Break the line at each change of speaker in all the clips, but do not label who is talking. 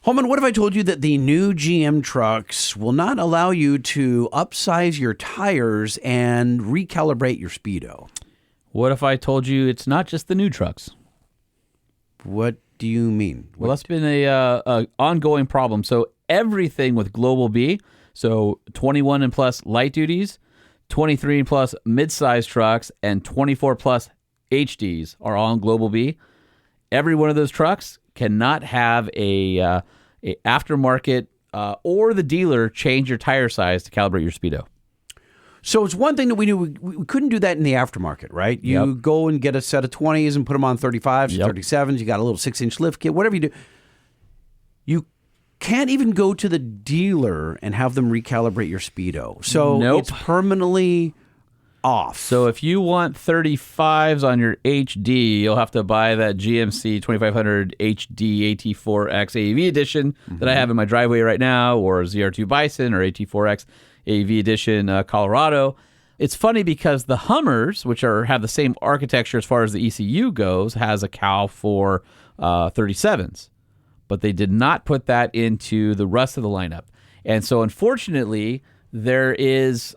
Holman, what if I told you that the new GM trucks will not allow you to upsize your tires and recalibrate your speedo?
What if I told you it's not just the new trucks?
What do you mean?
Well, that's been a ongoing problem. So everything with Global B, so 21 and plus light duties, 23 and plus mid-size trucks, and 24 plus HDs are all on Global B. Every one of those trucks cannot have a aftermarket or the dealer change your tire size to calibrate your speedo.
So it's one thing that we knew we couldn't do that in the aftermarket, right? You go and get a set of 20s and put them on 35s, 37s. You got a little 6-inch lift kit, whatever you do. You can't even go to the dealer and have them recalibrate your speedo. So it's permanently off.
So if you want 35s on your HD, you'll have to buy that GMC 2500 HD AT4X AEV edition that I have in my driveway right now, or ZR2 Bison or AT4X AEV edition Colorado. It's funny because the Hummers, which have the same architecture as far as the ECU goes, has a cal for 37s. But they did not put that into the rest of the lineup. And so unfortunately, there is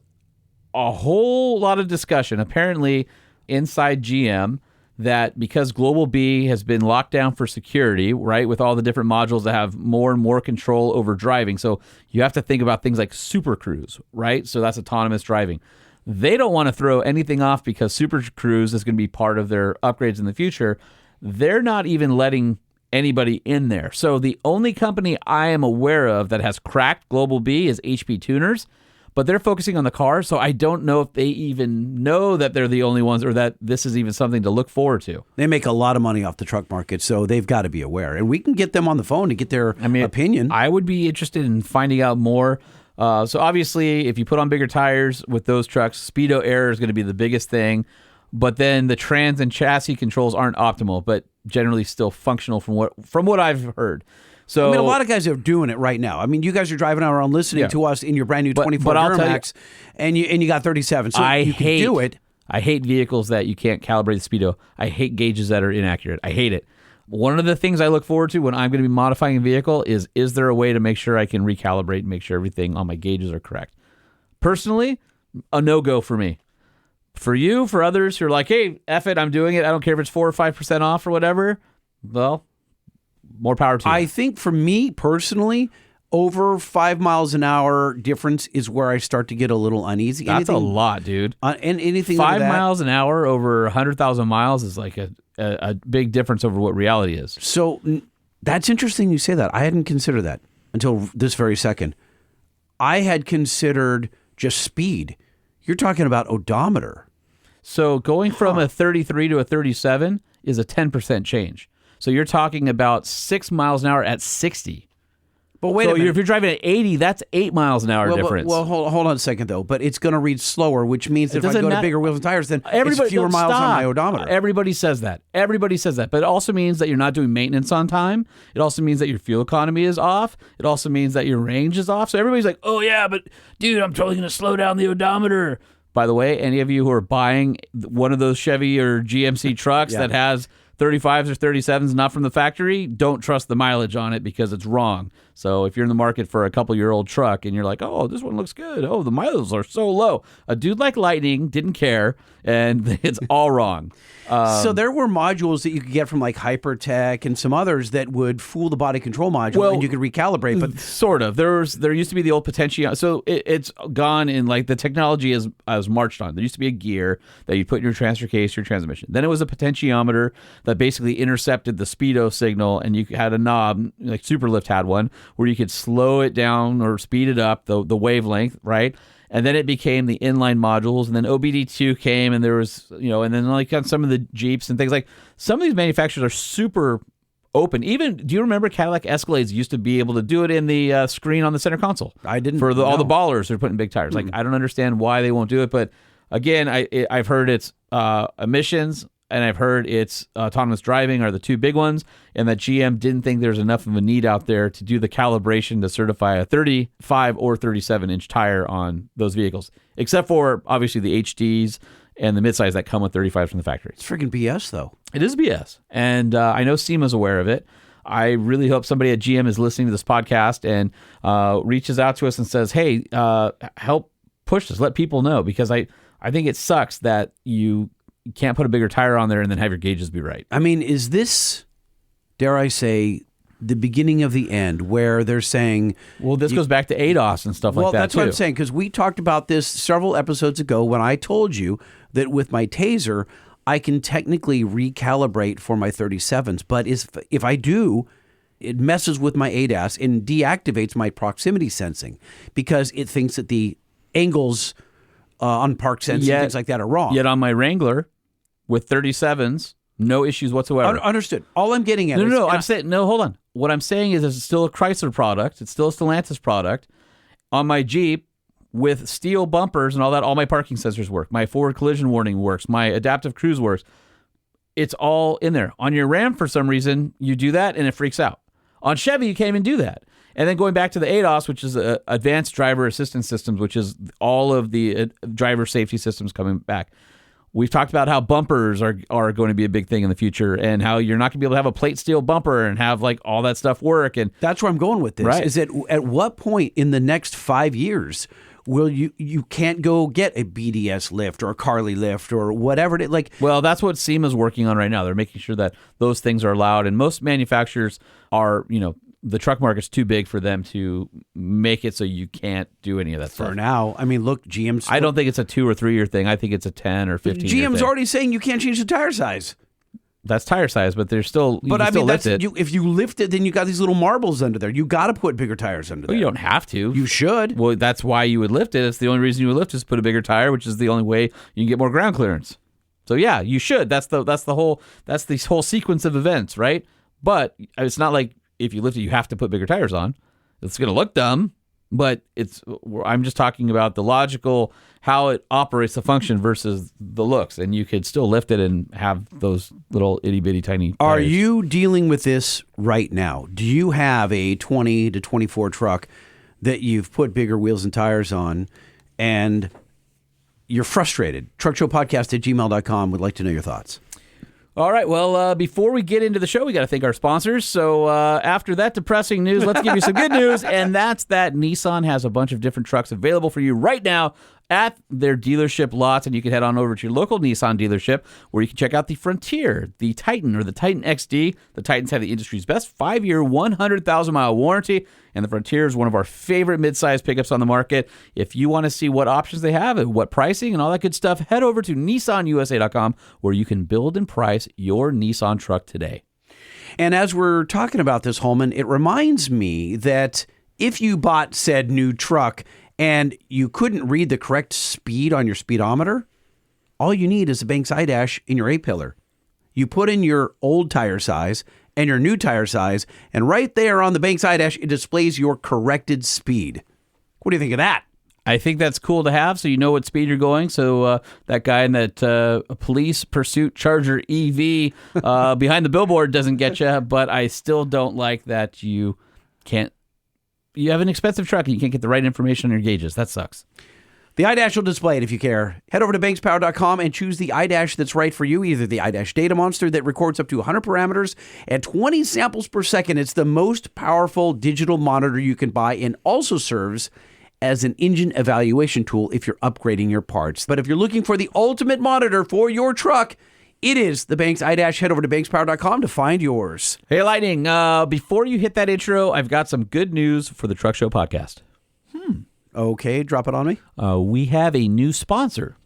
a whole lot of discussion, apparently, inside GM that because Global B has been locked down for security, right, with all the different modules that have more and more control over driving. So you have to think about things like Super Cruise, right? So that's autonomous driving. They don't want to throw anything off because Super Cruise is going to be part of their upgrades in the future. They're not even letting anybody in there. So the only company I am aware of that has cracked Global B is HP Tuners. But they're focusing on the car, so I don't know if they even know that they're the only ones or that this is even something to look forward to.
They make a lot of money off the truck market, so they've got to be aware. And we can get them on the phone to get their opinion.
I would be interested in finding out more. So obviously, if you put on bigger tires with those trucks, speedo error is going to be the biggest thing. But then the trans and chassis controls aren't optimal, but generally still functional from what I've heard. So,
I mean, a lot of guys are doing it right now. I mean, you guys are driving around listening to us in your brand new 24 Duramax, and you got 37. So you can do it.
I hate vehicles that you can't calibrate the speedo. I hate gauges that are inaccurate. I hate it. One of the things I look forward to when I'm going to be modifying a vehicle is there a way to make sure I can recalibrate and make sure everything on my gauges are correct? Personally, a no-go for me. For you, for others who are like, hey, F it, I'm doing it. I don't care if it's 4 or 5% off or whatever. Well, more power to you.
I think for me personally, over 5 miles an hour difference is where I start to get a little uneasy.
That's a lot, dude.
And anything
5 miles an hour over 100,000 miles is like a big difference over what reality is.
So that's interesting you say that. I hadn't considered that until this very second. I had considered just speed. You're talking about odometer.
So going from a 33 to a 37 is a 10% change. So you're talking about 6 miles an hour at 60.
But wait a minute.
If you're driving at 80, that's 8 miles an hour difference.
Well, hold on a second, though. But it's going to read slower, which means that if I go to bigger wheels and tires, then it's fewer miles on my odometer.
Everybody says that. But it also means that you're not doing maintenance on time. It also means that your fuel economy is off. It also means that your range is off. So everybody's like, oh, yeah, but dude, I'm totally going to slow down the odometer. By the way, any of you who are buying one of those Chevy or GMC trucks that has 35s or 37s not from the factory, don't trust the mileage on it because it's wrong. So if you're in the market for a couple-year-old truck and you're like, oh, this one looks good. Oh, the miles are so low. A dude like Lightning didn't care, and it's all wrong.
So there were modules that you could get from like Hypertech and some others that would fool the body control module and you could recalibrate. But
sort of. There used to be the old potentiometer. So it's gone in like the technology has marched on. There used to be a gear that you put in your transfer case, your transmission. Then it was a potentiometer that basically intercepted the speedo signal, and you had a knob, like Superlift had one, where you could slow it down or speed it up, the wavelength, right? And then it became the inline modules, and then OBD2 came, and there was, and then like on some of the Jeeps and things like, some of these manufacturers are super open. Even, do you remember Cadillac Escalades used to be able to do it in the screen on the center console?
I didn't.
For all the ballers who are putting big tires. Like, I don't understand why they won't do it, but again, I've heard it's emissions, and I've heard it's autonomous driving are the two big ones, and that GM didn't think there's enough of a need out there to do the calibration to certify a 35 or 37-inch tire on those vehicles, except for, obviously, the HDs and the midsize that come with 35s from the factory.
It's freaking BS, though.
It is BS, and I know SEMA's aware of it. I really hope somebody at GM is listening to this podcast and reaches out to us and says, hey, help push this. Let people know, because I think it sucks that you can't put a bigger tire on there and then have your gauges be right.
I mean, is this, dare I say, the beginning of the end, where they're saying...
Well, this goes back to ADAS and stuff like that,
that's
too.
what I'm saying, because we talked about this several episodes ago when I told you that with my Taser, I can technically recalibrate for my 37s. But if I do, it messes with my ADAS and deactivates my proximity sensing, because it thinks that the angles on park sensing and things like that are wrong.
Yet on my Wrangler with 37s, no issues whatsoever.
Understood. All I'm getting at is...
No, I'm saying... No, hold on. What I'm saying is it's still a Chrysler product. It's still a Stellantis product. On my Jeep, with steel bumpers and all that, all my parking sensors work. My forward collision warning works. My adaptive cruise works. It's all in there. On your Ram, for some reason, you do that and it freaks out. On Chevy, you can't even do that. And then going back to the ADAS, which is Advanced Driver Assistance Systems, which is all of the driver safety systems coming back. We've talked about how bumpers are going to be a big thing in the future, and how you're not going to be able to have a plate steel bumper and have like all that stuff work. And
that's where I'm going with this.
Right.
Is that at what point in the next 5 years will you can't go get a BDS lift or a Carly lift or whatever it is? Like,
well, that's what SEMA's working on right now. They're making sure that those things are allowed, and most manufacturers are, the truck market's too big for them to make it so you can't do any of that stuff.
For now. I mean, look, GM's...
I don't think it's a 2 or 3 year thing. I think it's a 10 or 15 year thing.
GM's already saying you can't change the tire size.
That's tire size, but there's still...
That's if you lift it, then you got these little marbles under there. You got to put bigger tires under there.
Well, you don't have to.
You should.
Well, that's why you would lift it. It's the only reason you would lift is put a bigger tire, which is the only way you can get more ground clearance. So yeah, you should. That's the whole sequence of events, right? But it's not like if you lift it, you have to put bigger tires on. It's going to look dumb, but I'm just talking about the logical, how it operates, the function versus the looks. And you could still lift it and have those little itty bitty tiny tires.
Are you dealing with this right now? Do you have a 20 to 24 truck that you've put bigger wheels and tires on and you're frustrated? Truckshowpodcast@gmail.com. Would like to know your thoughts.
All right. Well, before we get into the show, we got to thank our sponsors. So after that depressing news, let's give you some good news. And that's that Nissan has a bunch of different trucks available for you right now at their dealership lots. And you can head on over to your local Nissan dealership where you can check out the Frontier, the Titan, or the Titan XD. The Titans have the industry's best 5-year, 100,000-mile warranty. And the Frontier is one of our favorite midsize pickups on the market. If you want to see what options they have and what pricing and all that good stuff, head over to NissanUSA.com where you can build and price your Nissan truck today.
And as we're talking about this, Holman, it reminds me that if you bought said new truck and you couldn't read the correct speed on your speedometer, all you need is a Banks iDash in your A-pillar. You put in your old tire size and your new tire size, and right there on the Banks iDash, it displays your corrected speed. What do you think of that?
I think that's cool to have, so you know what speed you're going. So that guy in that police pursuit Charger EV behind the billboard doesn't get you, but I still don't like that you can't. You have an expensive truck and you can't get the right information on your gauges. That sucks.
The iDash will display it if you care. Head over to bankspower.com and choose the iDash that's right for you, either the iDash Data Monster that records up to 100 parameters and 20 samples per second. It's the most powerful digital monitor you can buy and also serves as an engine evaluation tool if you're upgrading your parts. But if you're looking for the ultimate monitor for your truck, it is the Banks iDash. Head over to bankspower.com to find yours.
Hey, Lightning, before you hit that intro, I've got some good news for the Truck Show podcast.
Okay, drop it on me.
We have a new sponsor.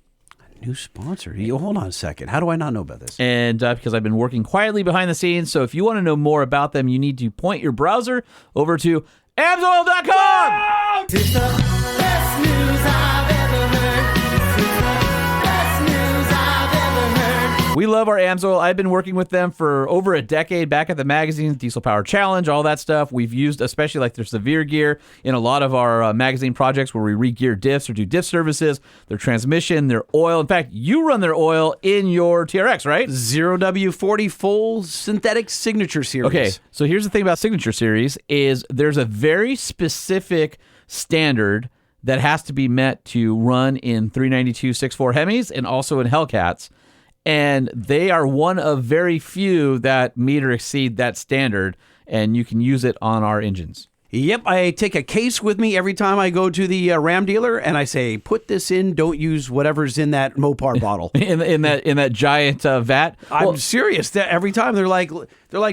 A new sponsor? Hold on a second. How do I not know about this?
And because I've been working quietly behind the scenes, so if you want to know more about them, you need to point your browser over to Amsoil.com!
It's the best news I've ever heard. It's the best news I've ever heard.
We love our Amsoil. I've been working with them for over a decade, back at the magazines, Diesel Power Challenge, all that stuff. We've used, especially like their severe gear, in a lot of our magazine projects where we re-gear diffs or do diff services, their transmission, their oil. In fact, you run their oil in your TRX, right?
0W40 full synthetic signature series.
Okay, so here's the thing about signature series is there's a very specific standard that has to be met to run in 392 6.4 Hemis and also in Hellcats. And they are one of very few that meet or exceed that standard. and you can use it on our engines.
Yep, I take a case with me every time I go to the Ram dealer, and I say, "Put this in. Don't use whatever's in that Mopar bottle."
in that giant vat.
I'm serious. Every time they're like,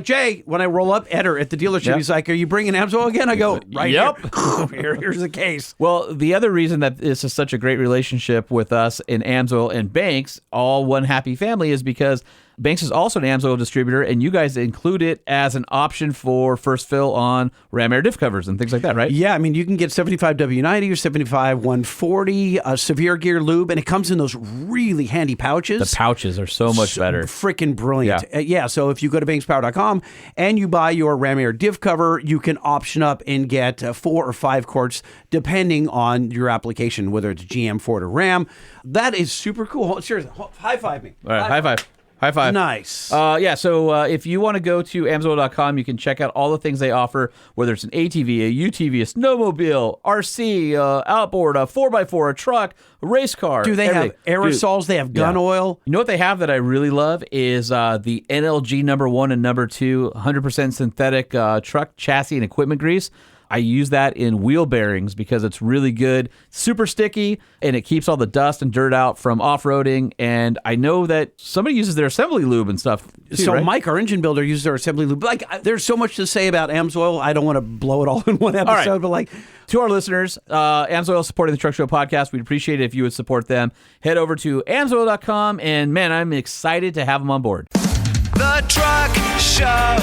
Jay, when I roll up, Eder at the dealership, he's like, "Are you bringing Amsoil again?" I go, "Right
Yep.
here. Here's the case."
Well, the other reason that this is such a great relationship with us in Amsoil and Banks, all one happy family, is because Banks is also an Amsoil distributor, and you guys include it as an option for first fill on Ram Air diff covers and things like that, right?
Yeah, I mean, you can get 75 W90 or 75 140 severe gear lube, and it comes in those really handy pouches.
The pouches are so much better.
Freaking brilliant. Yeah, so if you go to bankspower.com and you buy your Ram Air diff cover, you can option up and get 4 or 5 quarts, depending on your application, whether it's GM, Ford, or Ram. That is super cool. Seriously, high five me.
All right, high five. High five.
Nice.
So if you want to go to Amsoil.com, you can check out all the things they offer, whether it's an ATV, a UTV, a snowmobile, RC, outboard, a 4x4, a truck, a race car.
Do they
everything.
have aerosols? They have gun oil?
You know what they have that I really love is the NLG number 1 and number 2, 100% synthetic truck chassis and equipment grease. I use that in wheel bearings because it's really good, super sticky, and it keeps all the dust and dirt out from off-roading. And I know that somebody uses their assembly lube and stuff too,
So
right?
Mike, our engine builder, uses our assembly lube. There's so much to say about Amsoil. I don't want to blow it all in one episode,
right.
but
to our listeners, Amsoil is supporting the Truck Show podcast. We'd appreciate it if you would support them. Head over to Amsoil.com, and man, I'm excited to have them on board.
The Truck Show.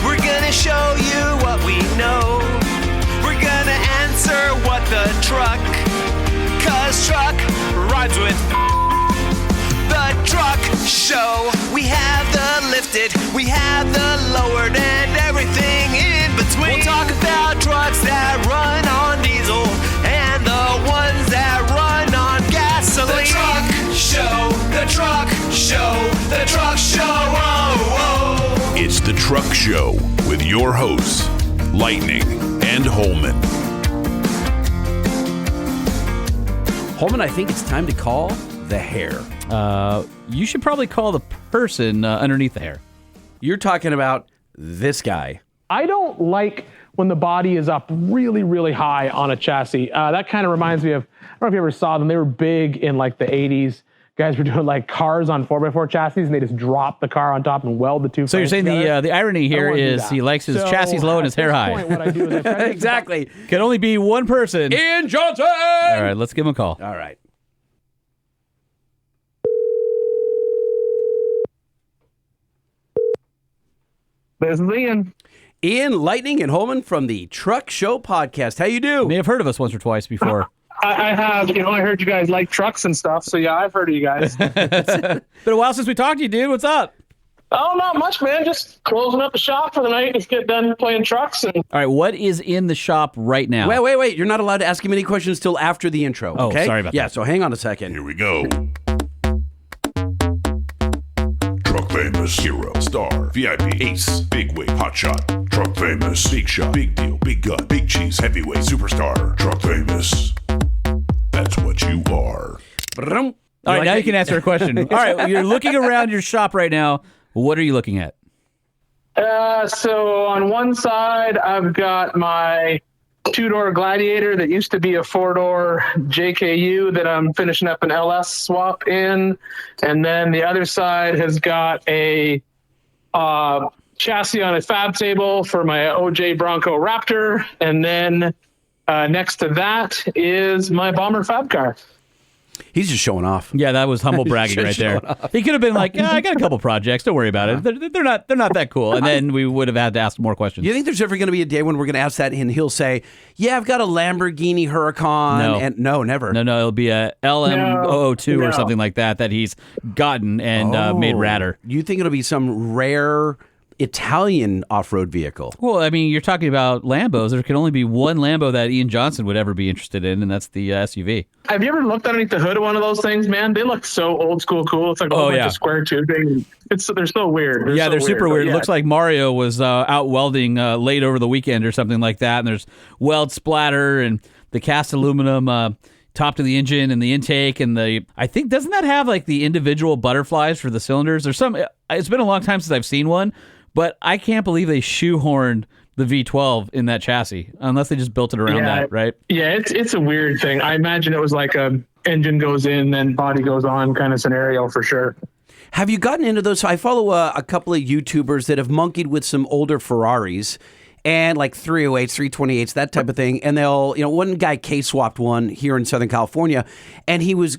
We're gonna show you what we know. We're gonna answer what the truck, 'cause truck rhymes with the Truck Show. We have the lifted, we have the lowered, and everything in between. We'll talk about trucks that run on diesel and the ones that run on gasoline. The Truck Show, the Truck Show, the Truck Show. Oh, oh.
It's the Truck Show with your hosts, Lightning and Holman.
Holman, I think it's time to call the hair.
You should probably call the person underneath the hair.
You're talking about this guy.
I don't like when the body is up really, really high on a chassis. That kind of reminds me of, I don't know if you ever saw them. They were big in like the 80s. Guys were doing like cars on 4x4 chassis, and they just drop the car on top and weld the two.
So you're saying the irony here is he likes his chassis low and his hair high.
Point, what I do is I try to
Exactly.
Can only be one person.
Ian Johnson!
All right, let's give him a call.
All right.
This is Ian.
Ian, Lightning, and Holman from the Truck Show podcast. How you do?
You may have heard of us once or twice before.
I have, I heard you guys like trucks and stuff, so yeah, I've heard of you guys.
Been a while since we talked to you, dude. What's up?
Oh, not much, man. Just closing up the shop for the night. Just get done playing trucks. And
All right, what is in the shop right now?
Wait. You're not allowed to ask him any questions till after the intro.
Oh,
okay?
sorry about
Yeah,
that.
so hang on a second.
Here we go. Truck Famous, Hero, Star, VIP, Ace, Big Wig, Hot Shot. Truck Famous, Big Shot, Big Deal, Big Gun, Big Cheese, Heavyweight, Superstar. Truck Famous. That's what you are.
All
All right, now you can answer a question. All right, you're looking around your shop right now. What are you looking at?
so on one side, I've got my 2-door Gladiator that used to be a 4-door JKU that I'm finishing up an LS swap in. And then the other side has got a chassis on a fab table for my OJ Bronco Raptor. And then next to that is my Bomber fab car.
He's just showing off.
Yeah, that was humble bragging right there. He could have been like, I got a couple projects. Don't worry about it. They're not that cool. And then we would have had to ask more questions.
Do you think there's ever going to be a day when we're going to ask that and he'll say, yeah, I've got a Lamborghini Huracan?
No.
And no, never.
No, it'll be a LM002
No.
or something like that he's gotten and made radder.
You think it'll be some rare Italian off-road vehicle?
Well, I mean, you're talking about Lambos. There can only be one Lambo that Ian Johnson would ever be interested in, and that's the SUV.
Have you ever looked underneath the hood of one of those things, man? They look so old school cool. It's like a whole bunch of square tubing. They're so weird.
They're super weird.
Yeah.
It looks like Mario was out welding late over the weekend or something like that, and there's weld splatter and the cast aluminum top to the engine and the intake and I think, doesn't that have like the individual butterflies for the cylinders? There's some, it's been a long time since I've seen one, But I can't believe they shoehorned the V12 in that chassis, unless they just built it around that, right?
Yeah, it's a weird thing. I imagine it was like a engine goes in, then body goes on kind of scenario for sure.
Have you gotten into those? So I follow a couple of YouTubers that have monkeyed with some older Ferraris and like 308s, 328s, that type of thing. And they'll, one guy K-swapped one here in Southern California, and he was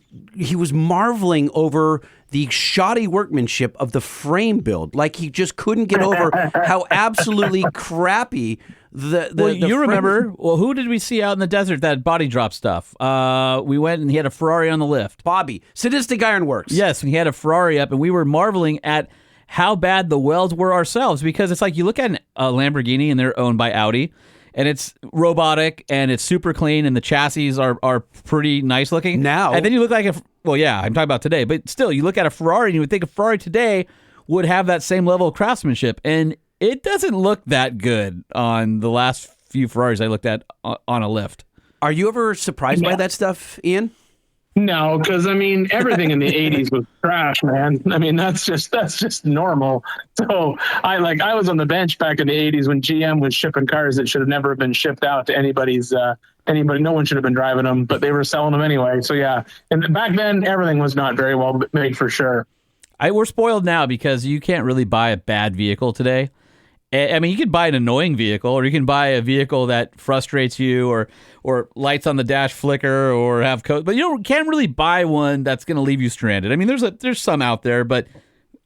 marveling over the shoddy workmanship of the frame build. Like he just couldn't get over how absolutely crappy
you remember, who did we see out in the desert that body drop stuff? We went and he had a Ferrari on the lift.
Bobby, Sadistic Ironworks.
Yes, and he had a Ferrari up, and we were marveling at how bad the welds were ourselves, because it's like you look at a Lamborghini and they're owned by Audi, and it's robotic and it's super clean and the chassis are pretty nice looking.
Now.
And then you look like I'm talking about today, but still you look at a Ferrari and you would think a Ferrari today would have that same level of craftsmanship, and it doesn't look that good on the last few Ferraris I looked at on a lift.
Are you ever surprised by that stuff, Ian?
No, because I mean everything in the '80s was trash, man. I mean that's just normal. So I was on the bench back in the '80s when GM was shipping cars that should have never been shipped out to anybody. No one should have been driving them, but they were selling them anyway. So yeah, and back then everything was not very well made for sure.
We're spoiled now because you can't really buy a bad vehicle today. I mean, you can buy an annoying vehicle, or you can buy a vehicle that frustrates you, or lights on the dash flicker, or have code. But you can't really buy one that's going to leave you stranded. I mean, there's some out there, but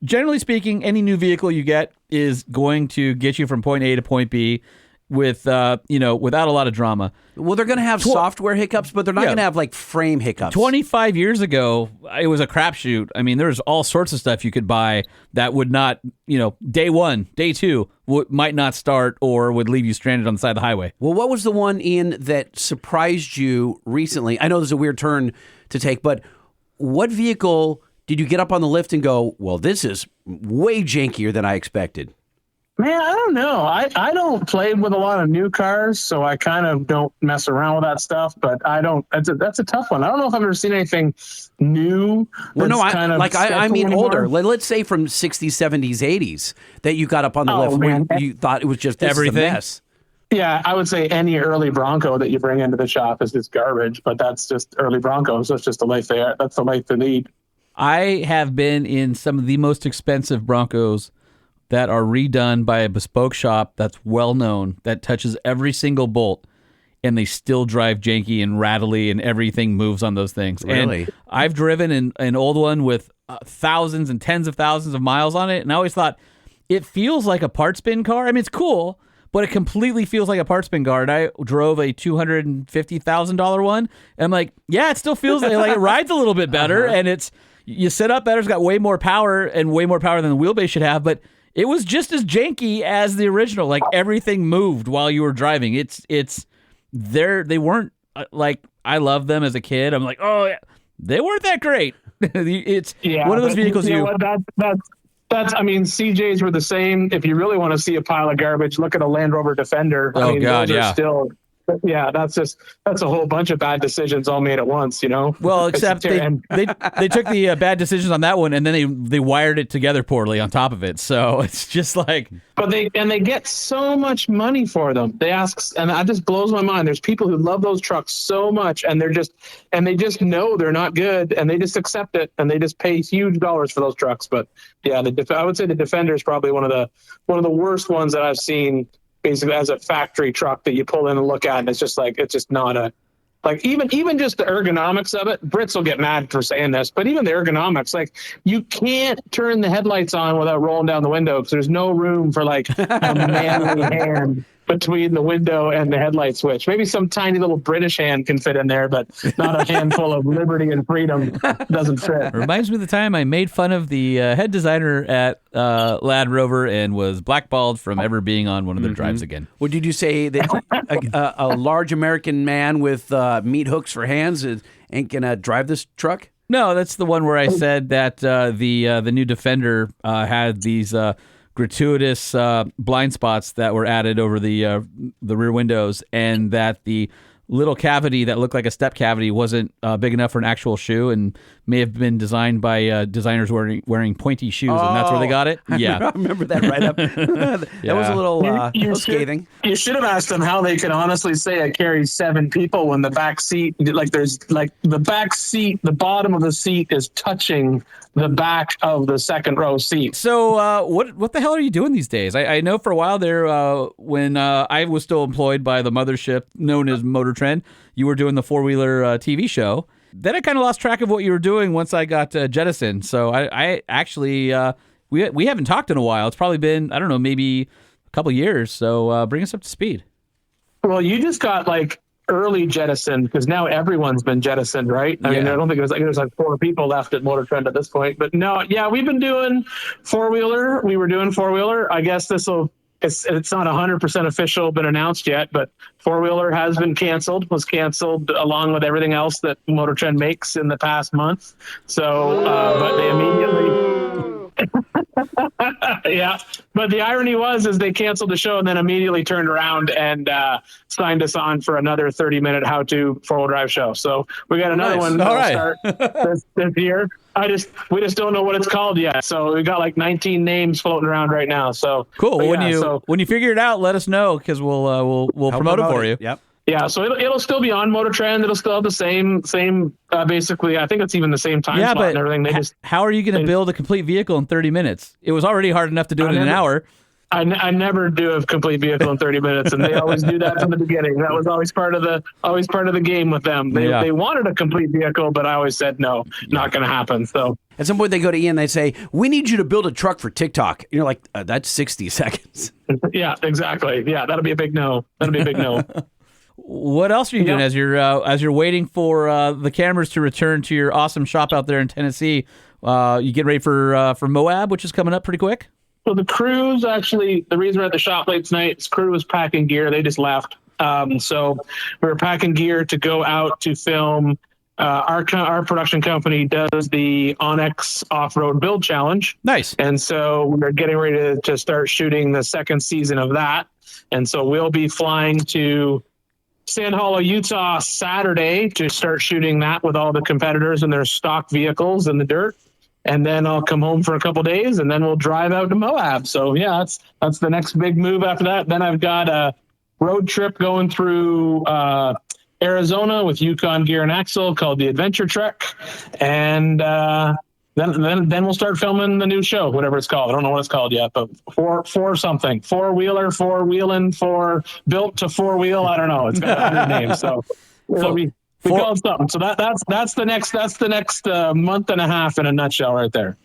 generally speaking, any new vehicle you get is going to get you from point A to point B with without a lot of drama.
Well, they're going to have software hiccups, but they're not going to have like frame hiccups.
25 years ago, it was a crapshoot. I mean, there's all sorts of stuff you could buy that would not, day one, day two, might not start or would leave you stranded on the side of the highway.
Well, what was the one, Ian, that surprised you recently? I know there's a weird turn to take, but what vehicle did you get up on the lift and go, well, this is way jankier than I expected?
Man, I don't know. I don't play with a lot of new cars, so I kind of don't mess around with that stuff. But I don't. That's a tough one. I don't know if I've ever seen anything new.
Well, no, I mean older. Let's say from 60s, 70s, 80s that you got up on the lift where you thought it was just everything. A mess.
Yeah, I would say any early Bronco that you bring into the shop is just garbage. But that's just early Broncos. That's just the life they are. That's the life they lead.
I have been in some of the most expensive Broncos that are redone by a bespoke shop that's well known, that touches every single bolt, and they still drive janky and rattly, and everything moves on those things.
Really?
And I've driven an old one with thousands and tens of thousands of miles on it, and I always thought it feels like a parts bin car. I mean, it's cool, but it completely feels like a parts bin car. And I drove a $250,000 one, and I'm like, yeah, it still feels like it rides a little bit better, and you sit up better. It's got way more power and way more power than the wheelbase should have, but it was just as janky as the original. Like everything moved while you were driving. They weren't like, I loved them as a kid. I'm like, oh yeah, they weren't that great. It's one of those vehicles
that's I mean, CJs were the same. If you really want to see a pile of garbage, look at a Land Rover Defender.
God, yeah.
That's a whole bunch of bad decisions all made at once,
Well, except they took the bad decisions on that one, and then they wired it together poorly on top of it. So it's just like,
but they get so much money for them. They ask, and that just blows my mind. There's people who love those trucks so much, and they just know they're not good, and they just accept it, and they just pay huge dollars for those trucks. But yeah, I would say the Defender is probably one of the worst ones that I've seen. Basically, as a factory truck that you pull in and look at, and it's just not a, like, even just the ergonomics of it. Brits will get mad for saying this, but even the ergonomics, like, you can't turn the headlights on without rolling down the window because there's no room for like a manly hand between the window and the headlight switch. Maybe some tiny little British hand can fit in there, but not a handful of liberty and freedom doesn't fit.
Reminds me of the time I made fun of the head designer at Land Rover and was blackballed from ever being on one of their drives again.
Well, did you say that a large American man with meat hooks for hands ain't gonna drive this truck?
No, that's the one where I said that the new Defender had these gratuitous blind spots that were added over the rear windows, and that the little cavity that looked like a step cavity wasn't big enough for an actual shoe, and may have been designed by designers wearing pointy shoes, and that's where they got it. Yeah,
I remember that right up. That was a little scathing.
You should have asked them how they can honestly say it carries 7 people when the back seat, the back seat, the bottom of the seat is touching the back of the second row seat.
So what the hell are you doing these days? I know for a while there, when I was still employed by the mothership known as Motor Trend, you were doing the 4-wheeler TV show. Then I kind of lost track of what you were doing once I got jettisoned. So I actually, we haven't talked in a while. It's probably been, I don't know, maybe a couple years. So bring us up to speed.
Well, you just got early jettisoned, because now everyone's been jettisoned, right? I mean, I don't think there's 4 people left at Motor Trend at this point. But no, yeah, we've been doing 4-wheeler. We were doing 4-wheeler. I guess it's not 100% official, been announced yet, but 4-wheeler was canceled along with everything else that Motor Trend makes in the past month. So, but they immediately... yeah, but the irony is they canceled the show and then immediately turned around and signed us on for another 30-minute how-to 4-wheel drive show. So we got another one that'll start this year. We just don't know what it's called yet. So we got 19 names floating around right now. So
cool. When you figure it out, let us know, because we'll promote it for you.
Yep.
Yeah, so it'll still be on Motor Trend. It'll still have the same basically. I think it's even the same time slot and everything.
How are you going to build a complete vehicle in 30 minutes? It was already hard enough to do it in an hour.
I never do a complete vehicle in 30 minutes, and they always do that from the beginning. That was always part of the game with them. They wanted a complete vehicle, but I always said no, not going to happen. So
at some point they go to Ian, they say, "We need you to build a truck for TikTok." And you're like, "That's 60 seconds."
Yeah, exactly. Yeah, that'll be a big no.
What else are you doing as you're waiting for the cameras to return to your awesome shop out there in Tennessee? You get ready for Moab, which is coming up pretty quick.
So the crew's actually, the reason we're at the shop late tonight is crew was packing gear. They just left. So we were packing gear to go out to film. Our production company does the Onyx Off-Road Build Challenge.
Nice.
And so we're getting ready to start shooting the second season of that. And so we'll be flying to Sand Hollow, Utah Saturday to start shooting that with all the competitors and their stock vehicles in the dirt. And then I'll come home for a couple days, and then we'll drive out to Moab. So yeah, that's the next big move after that. Then I've got a road trip going through Arizona with Yukon Gear and Axle called the Adventure Trek. And then we'll start filming the new show, whatever it's called. I don't know what it's called yet, but for something. 4-wheeler, 4-wheeling, built to 4-wheel. I don't know. It's got 100 names. So we call it something. So that's the next month and a half in a nutshell right there.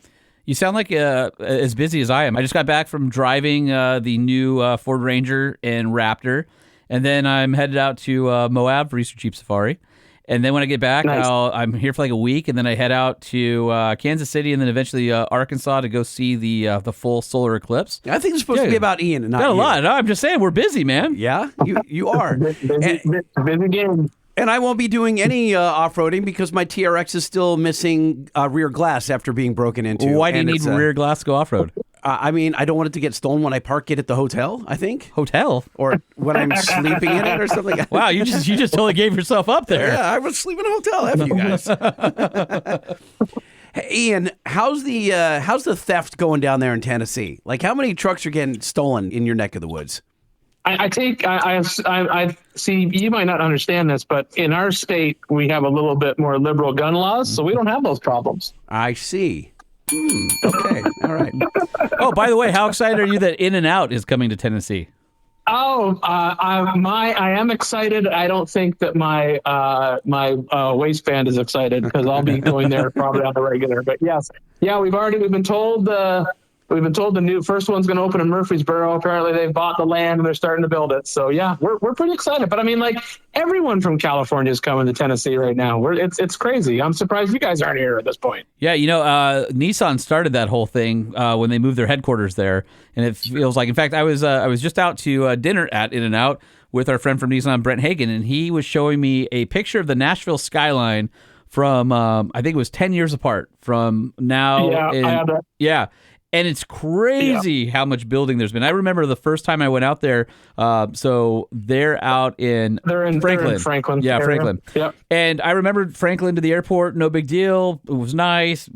You sound like as busy as I am. I just got back from driving the new Ford Ranger and Raptor, and then I'm headed out to Moab for Easter Jeep Safari. And then when I get back, nice. I'm here for a week, and then I head out to Kansas City, and then eventually Arkansas to go see the full solar eclipse.
I think it's supposed to be about Ian and not
got a
you.
lot. No, I'm just saying we're busy, man.
Yeah, you are.
busy game.
And I won't be doing any off-roading because my TRX is still missing rear glass after being broken into.
Why do you need rear glass to go off-road?
I mean, I don't want it to get stolen when I park it at the hotel, I think.
Hotel?
Or when I'm sleeping in it or something.
Wow, you just totally gave yourself up there.
Yeah, I was sleeping in a hotel. F you guys. Hey, Ian, how's the theft going down there in Tennessee? How many trucks are getting stolen in your neck of the woods?
I see, you might not understand this, but in our state, we have a little bit more liberal gun laws, so we don't have those problems.
I see. Okay. All right.
Oh, by the way, how excited are you that In-N-Out is coming to Tennessee?
Oh, I am excited. I don't think that my waistband is excited because I'll be going there probably on the regular. But yes, yeah, we've been told the new first one's going to open in Murfreesboro. Apparently, they've bought the land and they're starting to build it. So yeah, we're pretty excited. But I mean, everyone from California is coming to Tennessee right now. It's crazy. I'm surprised you guys aren't here at this point.
Yeah, Nissan started that whole thing when they moved their headquarters there, and it feels like. In fact, I was just out to dinner at In-N-Out with our friend from Nissan, Brent Hagen, and he was showing me a picture of the Nashville skyline from I think it was 10 years apart from now.
Yeah, I have that.
Yeah. And it's crazy how much building there's been. I remember the first time I went out there. So they're out in Franklin.
They're in Franklin.
Yeah,
area.
Franklin.
Yep.
And I remember Franklin to the airport, no big deal. It was nice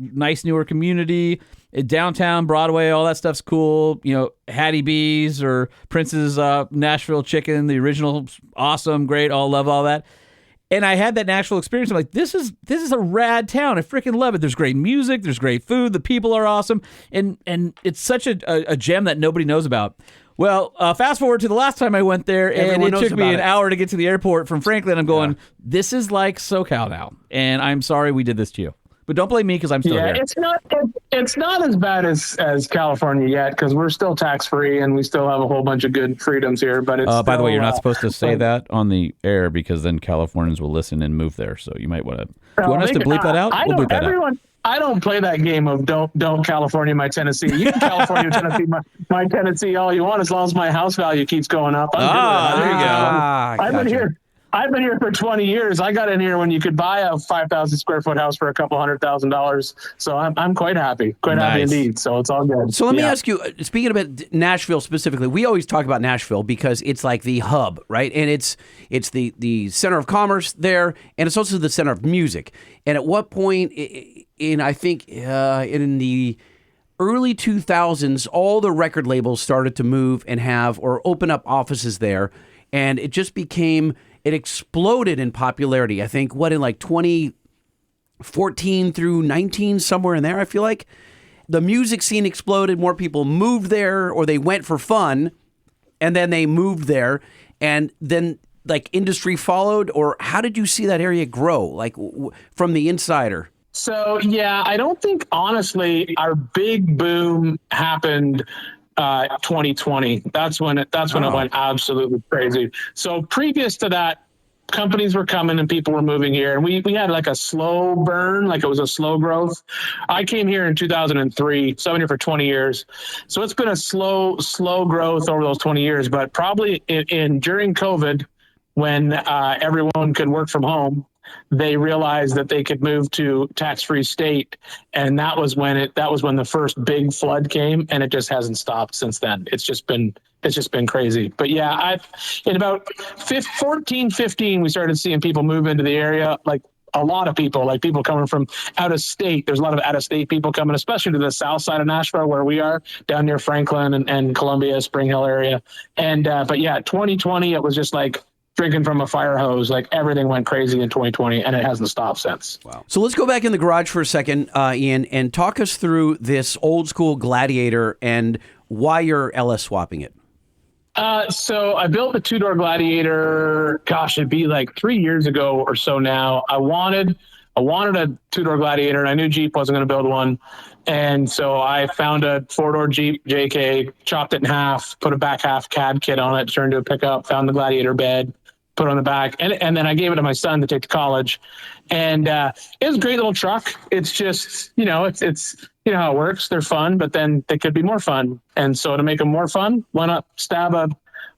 newer community. Downtown Broadway, all that stuff's cool. You know, Hattie B's or Prince's Nashville Chicken, the original, awesome, great. All love all that. And I had that Nashville experience. I'm like, this is a rad town. I freaking love it. There's great music. There's great food. The people are awesome. And it's such a gem that nobody knows about. Well, fast forward to the last time I went there, and it took me an hour to get to the airport from Franklin. I'm going, this is like SoCal now. And I'm sorry we did this to you. But don't blame me because I'm still here.
It's not as bad as California yet because we're still tax free and we still have a whole bunch of good freedoms here. But it's
by the way, you're not supposed to say that on the air because then Californians will listen and move there. So you might want to. Do you want us to bleep that out? We'll bleep that out.
I don't play that game of don't California my Tennessee. You can California Tennessee my Tennessee all you want as long as my house value keeps going up. I'm
there you go.
I've been here. I've been here for 20 years. I got in here when you could buy a 5,000 square foot house for a couple $100,000. So I'm quite happy, happy indeed. So it's all good.
So let me ask you, speaking about Nashville specifically, we always talk about Nashville because it's like the hub, right? And it's the center of commerce there, and it's also the center of music. And at what point in the early 2000s, all the record labels started to move and have or open up offices there, and it just became. It exploded in popularity. I think, in like 2014 through 19, somewhere in there, I feel like. The music scene exploded. More people moved there or they went for fun and then they moved there. And then like industry followed, or how did you see that area grow? Like from the insider?
So, I don't think, honestly, our big boom happened 2020. That's when it went absolutely crazy. So previous to that, companies were coming and people were moving here, and we had like a slow burn, like it was a slow growth. I came here in 2003, so I've been here for 20 years. So it's been a slow growth over those 20 years, but probably during COVID, when everyone could work from home, they realized that they could move to tax-free state, and that was when the first big flood came, and it just hasn't stopped since then. It's just been crazy. But in about 15, we started seeing people move into the area, like a lot of people, like people coming from out of state. There's a lot of out of state people coming, especially to the south side of Nashville where we are, down near Franklin and Columbia, Spring Hill area. And 2020, it was just like drinking from a fire hose. Like everything went crazy in 2020, and it hasn't stopped since.
Wow. So let's go back in the garage for a second, Ian, and talk us through this old school Gladiator and why you're LS swapping it.
So I built the two-door Gladiator, it'd be like 3 years ago or so now. I wanted a two-door Gladiator, and I knew Jeep wasn't going to build one. And so I found a four-door Jeep JK, chopped it in half, put a back half cab kit on it, turned to a pickup, found the Gladiator bed, put it on the back, and then I gave it to my son to take to college. And it was a great little truck. It's just, it's you know how it works. They're fun, but then they could be more fun. And so to make them more fun, why not stab a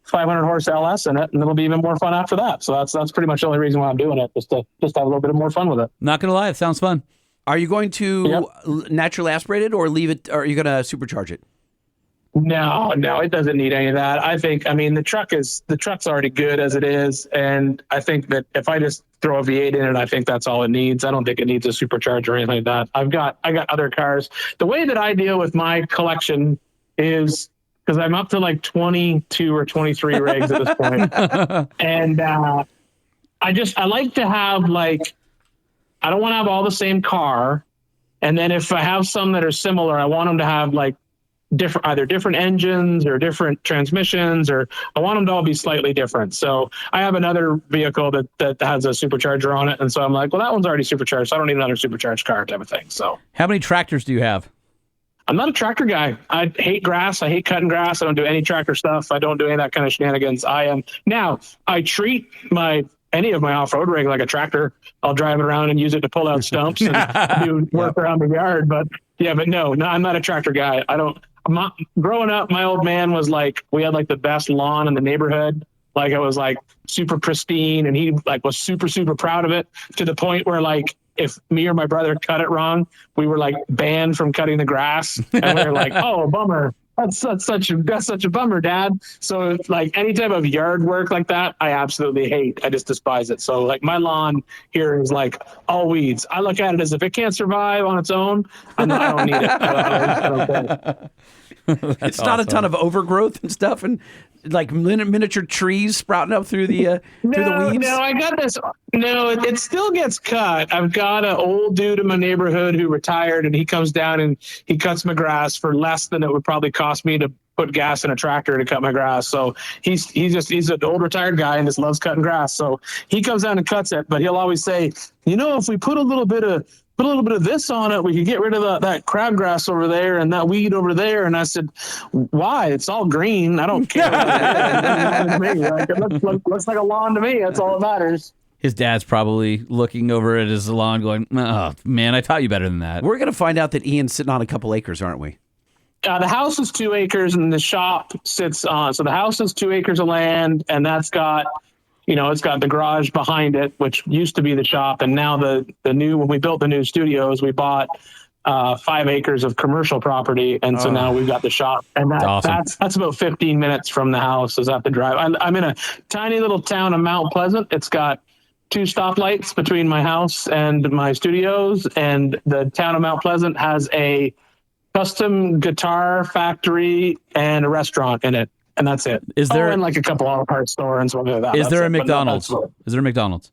500 horse LS in it, and it'll be even more fun after that. So that's pretty much the only reason why I'm doing it, just to have a little bit of more fun with it.
Not gonna lie, it sounds fun.
Are you going to naturally aspirate it, or leave it? Or are you going to supercharge it?
No, it doesn't need any of that. The truck's already good as it is, and I think that if I just throw a V8 in it, I think that's all it needs. I don't think it needs a supercharger or anything like that. I got other cars. The way that I deal with my collection is, because I'm up to like 22 or 23 rigs at this point, and I like to have, like, I don't want to have all the same car, and then if I have some that are similar, I want them to have like either different engines or different transmissions, or I want them to all be slightly different. So I have another vehicle that has a supercharger on it, and so I'm like, well, that one's already supercharged, so I don't need another supercharged car type of thing. So
how many tractors do you have?
I'm not a tractor guy. I hate grass. I hate cutting grass. I don't do any tractor stuff. I don't do any of that kind of shenanigans. I treat any of my off-road rig like a tractor. I'll drive it around and use it to pull out stumps and do work around the yard. But no, I'm not a tractor guy. Growing up, my old man was like, we had like the best lawn in the neighborhood. Like it was like super pristine, and he like was super, super proud of it, to the point where like if me or my brother cut it wrong, we were like banned from cutting the grass, and we were like, oh, bummer. That's such a bummer, Dad. So like any type of yard work like that, I absolutely hate. I just despise it. So like my lawn here is like all weeds. I look at it as if it can't survive on its own, I don't need it. I don't care.
It's not a ton of overgrowth and stuff, and like miniature trees sprouting up through the weeds.
No, I got this. No, it still gets cut. I've got an old dude in my neighborhood who retired, and he comes down and he cuts my grass for less than it would probably cost me to put gas in a tractor to cut my grass. So he's an old retired guy and just loves cutting grass. So he comes down and cuts it, but he'll always say, if we put a little bit of this on it, we could get rid of that crabgrass over there and that weed over there. And I said, why? It's all green. I don't care. It looks like a lawn to me. That's all that matters.
His dad's probably looking over at his lawn going, oh, man, I taught you better than that.
We're going to find out that Ian's sitting on a couple acres, aren't we?
The house is 2 acres and the shop sits on. So the house is 2 acres of land, and that's got, it's got the garage behind it, which used to be the shop. And now when we built the new studios, we bought 5 acres of commercial property. And so now we've got the shop, and
awesome.
That's about 15 minutes from the house. Is at the drive. I'm in a tiny little town of Mount Pleasant. It's got 2 stoplights between my house and my studios. And the town of Mount Pleasant has a custom guitar factory and a restaurant in it. And that's it.
Is there
and like a couple auto parts store and something like that.
Is there a McDonald's? Is there a McDonald's?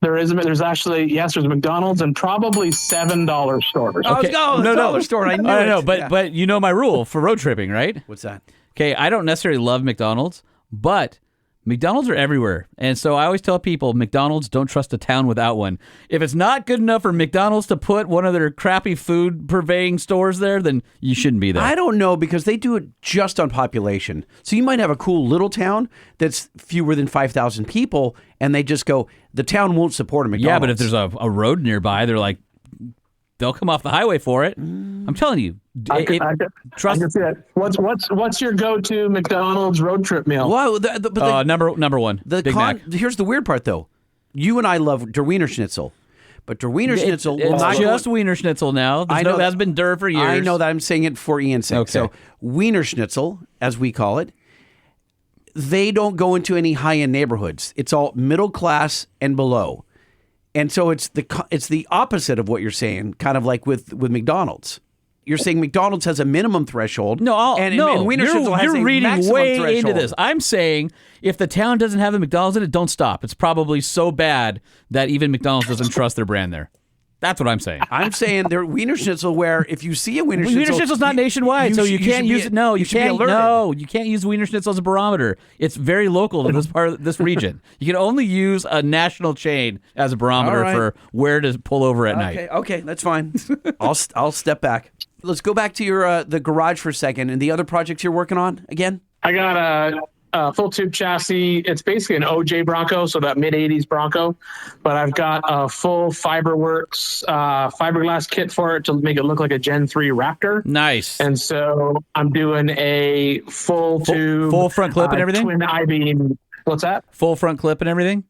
There's actually, yes, there's a McDonald's and probably $7 stores.
Okay. $dollar store. I knew
I
it.
know, but you know my rule for road tripping, right?
What's that?
Okay, I don't necessarily love McDonald's, but McDonald's are everywhere. And so I always tell people, McDonald's, don't trust a town without one. If it's not good enough for McDonald's to put one of their crappy food purveying stores there, then you shouldn't be there.
I don't know, because they do it just on population. So you might have a cool little town that's fewer than 5,000 people, and they just go, the town won't support a McDonald's.
Yeah, but if there's a road nearby, they're like, they'll come off the highway for it. I'm telling you.
I can see that. What's your go-to McDonald's road trip meal?
Well, number one. Big Mac.
Here's the weird part, though. You and I love Der Wiener Schnitzel, but Der Wiener Schnitzel.
It's just Wiener Schnitzel now.
I know
that's been Der for years.
I know that. I'm saying it for Ian's sake.
Okay.
So Wiener Schnitzel, as we call it, they don't go into any high-end neighborhoods. It's all middle class and below. And so it's the opposite of what you're saying, kind of like with McDonald's. You're saying McDonald's has a minimum threshold. And Wiener Schnitzel has a
reading
maximum
way
threshold.
into this. I'm saying if the town doesn't have a McDonald's in it, don't stop. It's probably so bad that even McDonald's doesn't trust their brand there. That's what I'm saying.
I'm saying they're Wiener Schnitzel, where if you see a Wiener Schnitzel...
Wiener Schnitzel's not nationwide, so you can't use it. No, you can't. No, you can't use Wiener Schnitzel as a barometer. It's very local to this part of this region. You can only use a national chain as a barometer for where to pull over at night.
Okay, that's fine. I'll step back. Let's go back to your the garage for a second, and the other projects you're working on again.
I got a full tube chassis. It's basically an OJ Bronco, so that mid-'80s Bronco. But I've got a full Fiberworks fiberglass kit for it to make it look like a Gen 3 Raptor.
Nice.
And so I'm doing a full tube,
full front clip and everything.
Twin I-beam. What's that?
Full front clip and everything.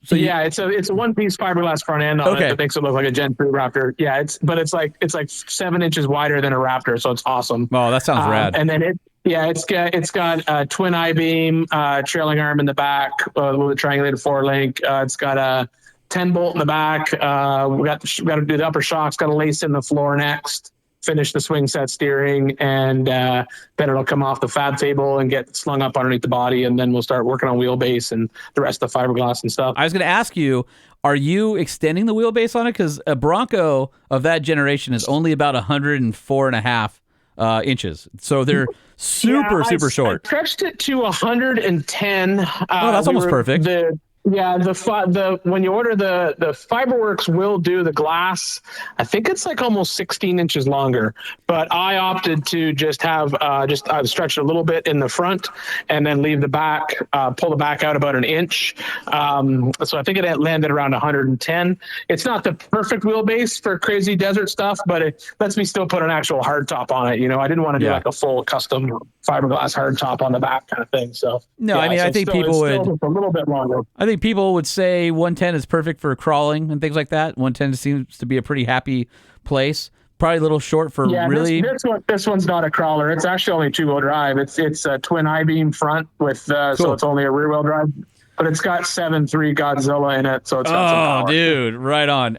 So yeah, it's a one-piece fiberglass front end on it that makes it look like a Gen 3 Raptor. Yeah, it's like 7 inches wider than a Raptor, so it's awesome.
Oh, that sounds rad.
And then it's got a twin I-beam trailing arm in the back with a triangulated 4-link. It's got a 10-bolt in the back. We got to do the upper shocks. Got to lace in the floor next. Finish the swing set steering, and then it'll come off the fab table and get slung up underneath the body, and then we'll start working on wheelbase and the rest of the fiberglass and stuff.
I was going to ask you, are you extending the wheelbase on it? Because a Bronco of that generation is only about 104.5 inches, so they're super short.
I stretched it to 110.
That's almost perfect.
When you order the Fiberworks will do the glass. I think it's like almost 16 inches longer, but I opted to just have I've stretched a little bit in the front and then leave the back, pull the back out about an inch. So I think it landed around 110. It's not the perfect wheelbase for crazy desert stuff, but it lets me still put an actual hard top on it. I didn't want to do like a full custom fiberglass hard top on the back kind of thing. So
I think people would
a little bit longer.
I think typically people would say 110 is perfect for crawling and things like that. 110 seems to be a pretty happy place. Probably a little short for really.
This one's not a crawler. It's actually only 2-wheel drive. It's a twin I-beam front with so it's only a rear-wheel drive. But it's got 7.3 Godzilla in it, so it's got some power.
Oh, dude, right on.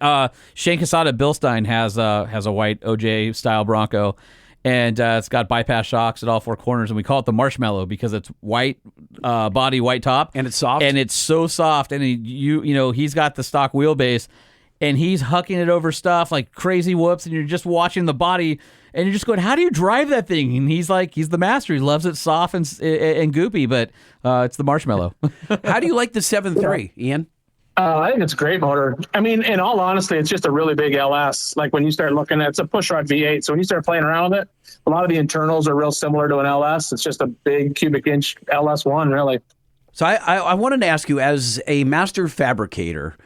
Shane Casada Bilstein has a white OJ style Bronco, and it's got bypass shocks at all four corners, and we call it the Marshmallow because it's white body, white top,
And it's soft?
and it's so soft. And he's got the stock wheelbase, and he's hucking it over stuff like crazy whoops, and you're just watching the body. And you're just going, how do you drive that thing? And he's the master. He loves it soft and goopy, but it's the Marshmallow.
How do you like the 7.3, Ian?
I think it's a great motor. I mean, in all honesty, it's just a really big LS. Like when you start looking at it's a pushrod V8. So when you start playing around with it, a lot of the internals are real similar to an LS. It's just a big cubic inch LS1, really.
So I wanted to ask you, as a master fabricator,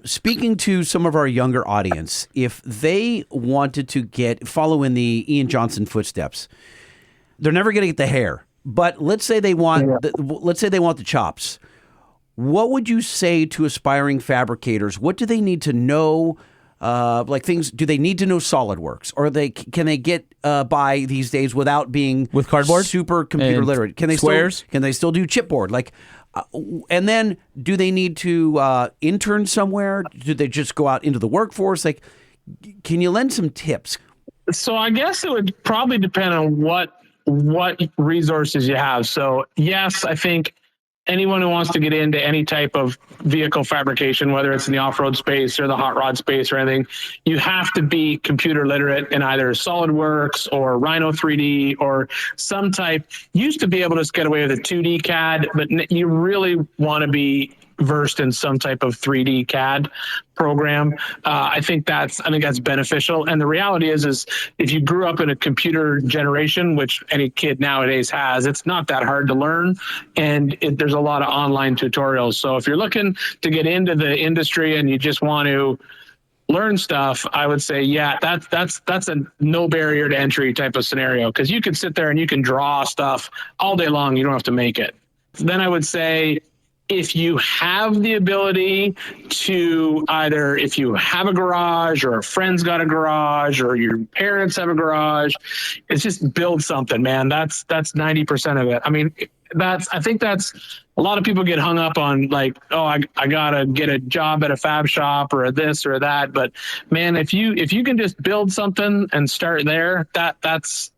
speaking to some of our younger audience, if they wanted to follow in the Ian Johnson footsteps, they're never going to get the hair. But let's say they want, the chops. What would you say to aspiring fabricators? What do they need to know? Do they need to know SolidWorks, or can they get by these days without being
with cardboard,
super computer literate? Can they
squares?
Can they still do chipboard? And then do they need to intern somewhere? Do they just go out into the workforce? Can you lend some tips?
So I guess it would probably depend on what resources you have. So yes, I think anyone who wants to get into any type of vehicle fabrication, whether it's in the off-road space or the hot rod space or anything, you have to be computer literate in either SolidWorks or Rhino 3D or some type. Used to be able to just get away with a 2D CAD, but you really want to be versed in some type of 3D CAD program. I think that's beneficial. And the reality is if you grew up in a computer generation, which any kid nowadays has, it's not that hard to learn. And there's a lot of online tutorials. So if you're looking to get into the industry and you just want to learn stuff, I would say, yeah, that's a no barrier to entry type of scenario. Cause you can sit there and you can draw stuff all day long. You don't have to make it. Then I would say, if you have the ability to either, if you have a garage or a friend's got a garage or your parents have a garage, it's just build something, man. That's 90% of it. I mean, I think that's a lot of people get hung up on I gotta get a job at a fab shop or this or that. But man, if you can just build something and start there, that's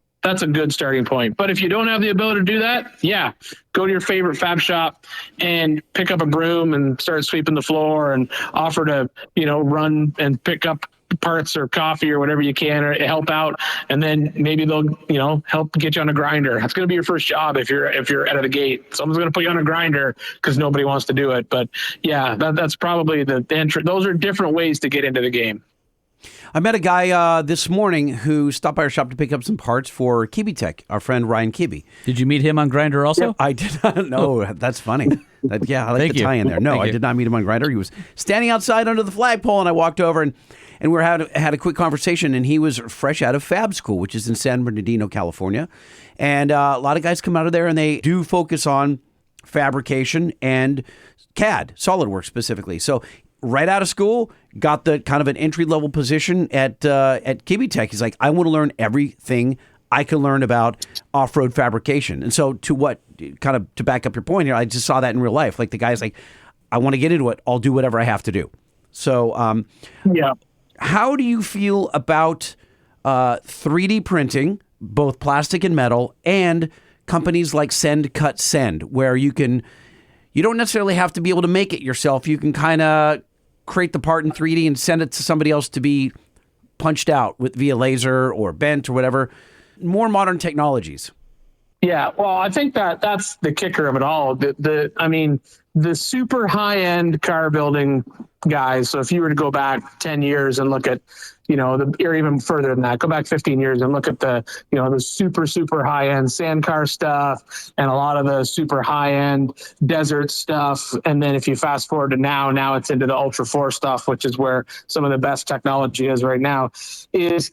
a good starting point. But if you don't have the ability to do that, yeah, go to your favorite fab shop and pick up a broom and start sweeping the floor and offer to, run and pick up parts or coffee or whatever you can or help out. And then maybe they'll, help get you on a grinder. That's going to be your first job if you're out of the gate. Someone's going to put you on a grinder because nobody wants to do it. But yeah, that's probably the entry. Those are different ways to get into the game.
I met a guy this morning who stopped by our shop to pick up some parts for Kibitech, our friend Ryan Kibbe.
Did you meet him on Grindr also?
Yeah, I did not know. That's funny. I like the tie in there. No, I did not meet him on Grindr. He was standing outside under the flagpole, and I walked over and we had a quick conversation, and he was fresh out of Fab School, which is in San Bernardino, California. And a lot of guys come out of there, and they do focus on fabrication and CAD, SolidWorks specifically. So right out of school, got the kind of an entry-level position at Kibitech. He's like, I want to learn everything I can learn about off-road fabrication. And so to back up your point here, I just saw that in real life. Like the guy's like, I want to get into it. I'll do whatever I have to do. So
yeah.
How do you feel about 3D printing, both plastic and metal, and companies like Send, Cut, Send, where you don't necessarily have to be able to make it yourself. You can kind of create the part in 3D and send it to somebody else to be punched out via laser or bent or whatever. More modern technologies.
Yeah, well, I think that's the kicker of it all. The super high-end car building guys. So if you were to go back 10 years and look at, or even further than that, go back 15 years and look at the super, super high-end sand car stuff and a lot of the super high-end desert stuff. And then if you fast forward to now it's into the Ultra 4 stuff, which is where some of the best technology is right now, is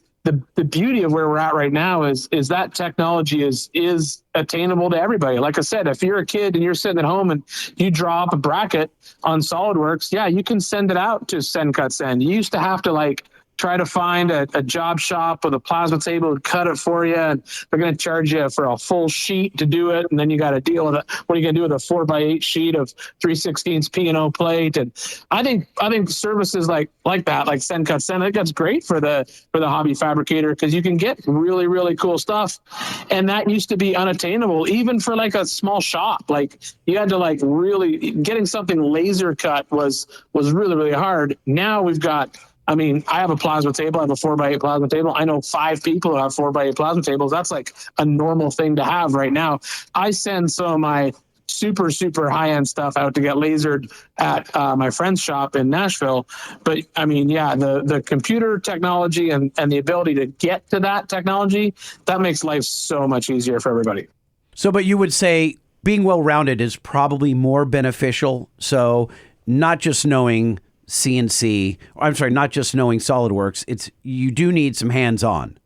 the beauty of where we're at right now is that technology is attainable to everybody. Like I said, if you're a kid and you're sitting at home and you draw up a bracket on SolidWorks, yeah, you can send it out to Send Cut Send. You used to have to like try to find a job shop with a plasma table and cut it for you, and they're going to charge you for a full sheet to do it, and then you got to deal with it. What are you going to do with a 4x8 sheet of 3/16 P&O plate? And I think services like that, like Send Cut Send, I think that's great for the hobby fabricator, because you can get really, really cool stuff, and that used to be unattainable even for like a small shop. Like you had to like really getting something laser cut was really, really hard. Now we've got, I mean, I have a plasma table. I have a 4x8 plasma table. I know 5 people who have 4x8 plasma tables. That's like a normal thing to have right now. I send some of my super, super high-end stuff out to get lasered at my friend's shop in Nashville. But I mean, yeah, the computer technology and the ability to get to that technology, that makes life so much easier for everybody.
So, but you would say being well-rounded is probably more beneficial. So not just knowing not just knowing SolidWorks, it's you do need some hands-on.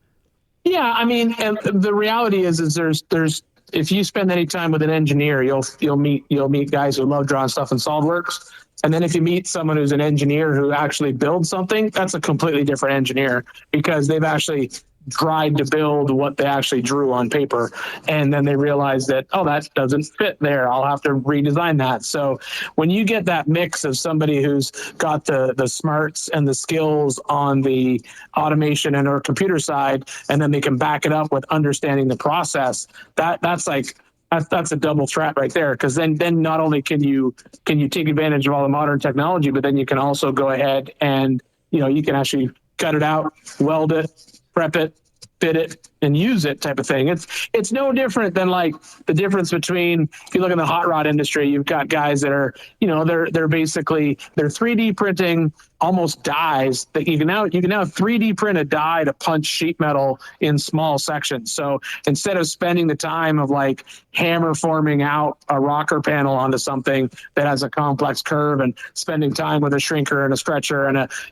Yeah, I mean, and the reality is there's if you spend any time with an engineer, you'll meet guys who love drawing stuff in SolidWorks, and then if you meet someone who's an engineer who actually builds something, that's a completely different engineer, because they've actually tried to build what they actually drew on paper, and then they realize that, oh, that doesn't fit there, I'll have to redesign that. So when you get that mix of somebody who's got the smarts and the skills on the automation and or computer side, and then they can back it up with understanding the process, that's a double threat right there, because then not only can you take advantage of all the modern technology, but then you can also go ahead and you can actually cut it out, weld it, prep it, fit it, and use it type of thing. It's no different than like the difference between, if you look in the hot rod industry, you've got guys that are, they're basically, they're 3D printing almost dies that you can now 3D print a die to punch sheet metal in small sections. So instead of spending the time of like hammer forming out a rocker panel onto something that has a complex curve, and spending time with a shrinker and a stretcher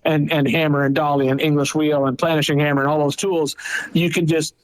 and hammer and dolly and English wheel and planishing hammer and all those tools, you can just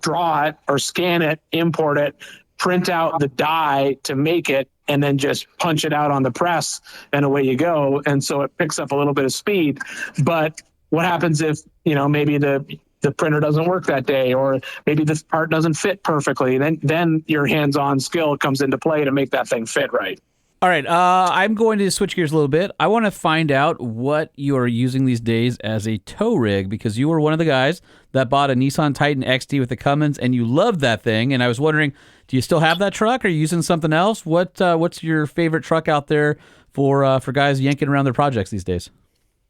draw it or scan it, import it, print out the die to make it, and then just punch it out on the press, and away you go. And so it picks up a little bit of speed. But what happens if, maybe the printer doesn't work that day, or maybe the part doesn't fit perfectly? Then your hands-on skill comes into play to make that thing fit right.
All right, I'm going to switch gears a little bit. I want to find out what you are using these days as a tow rig, because you were one of the guys that bought a Nissan Titan XT with the Cummins, and you loved that thing. And I was wondering, do you still have that truck? Are you using something else? What's your favorite truck out there for guys yanking around their projects these days?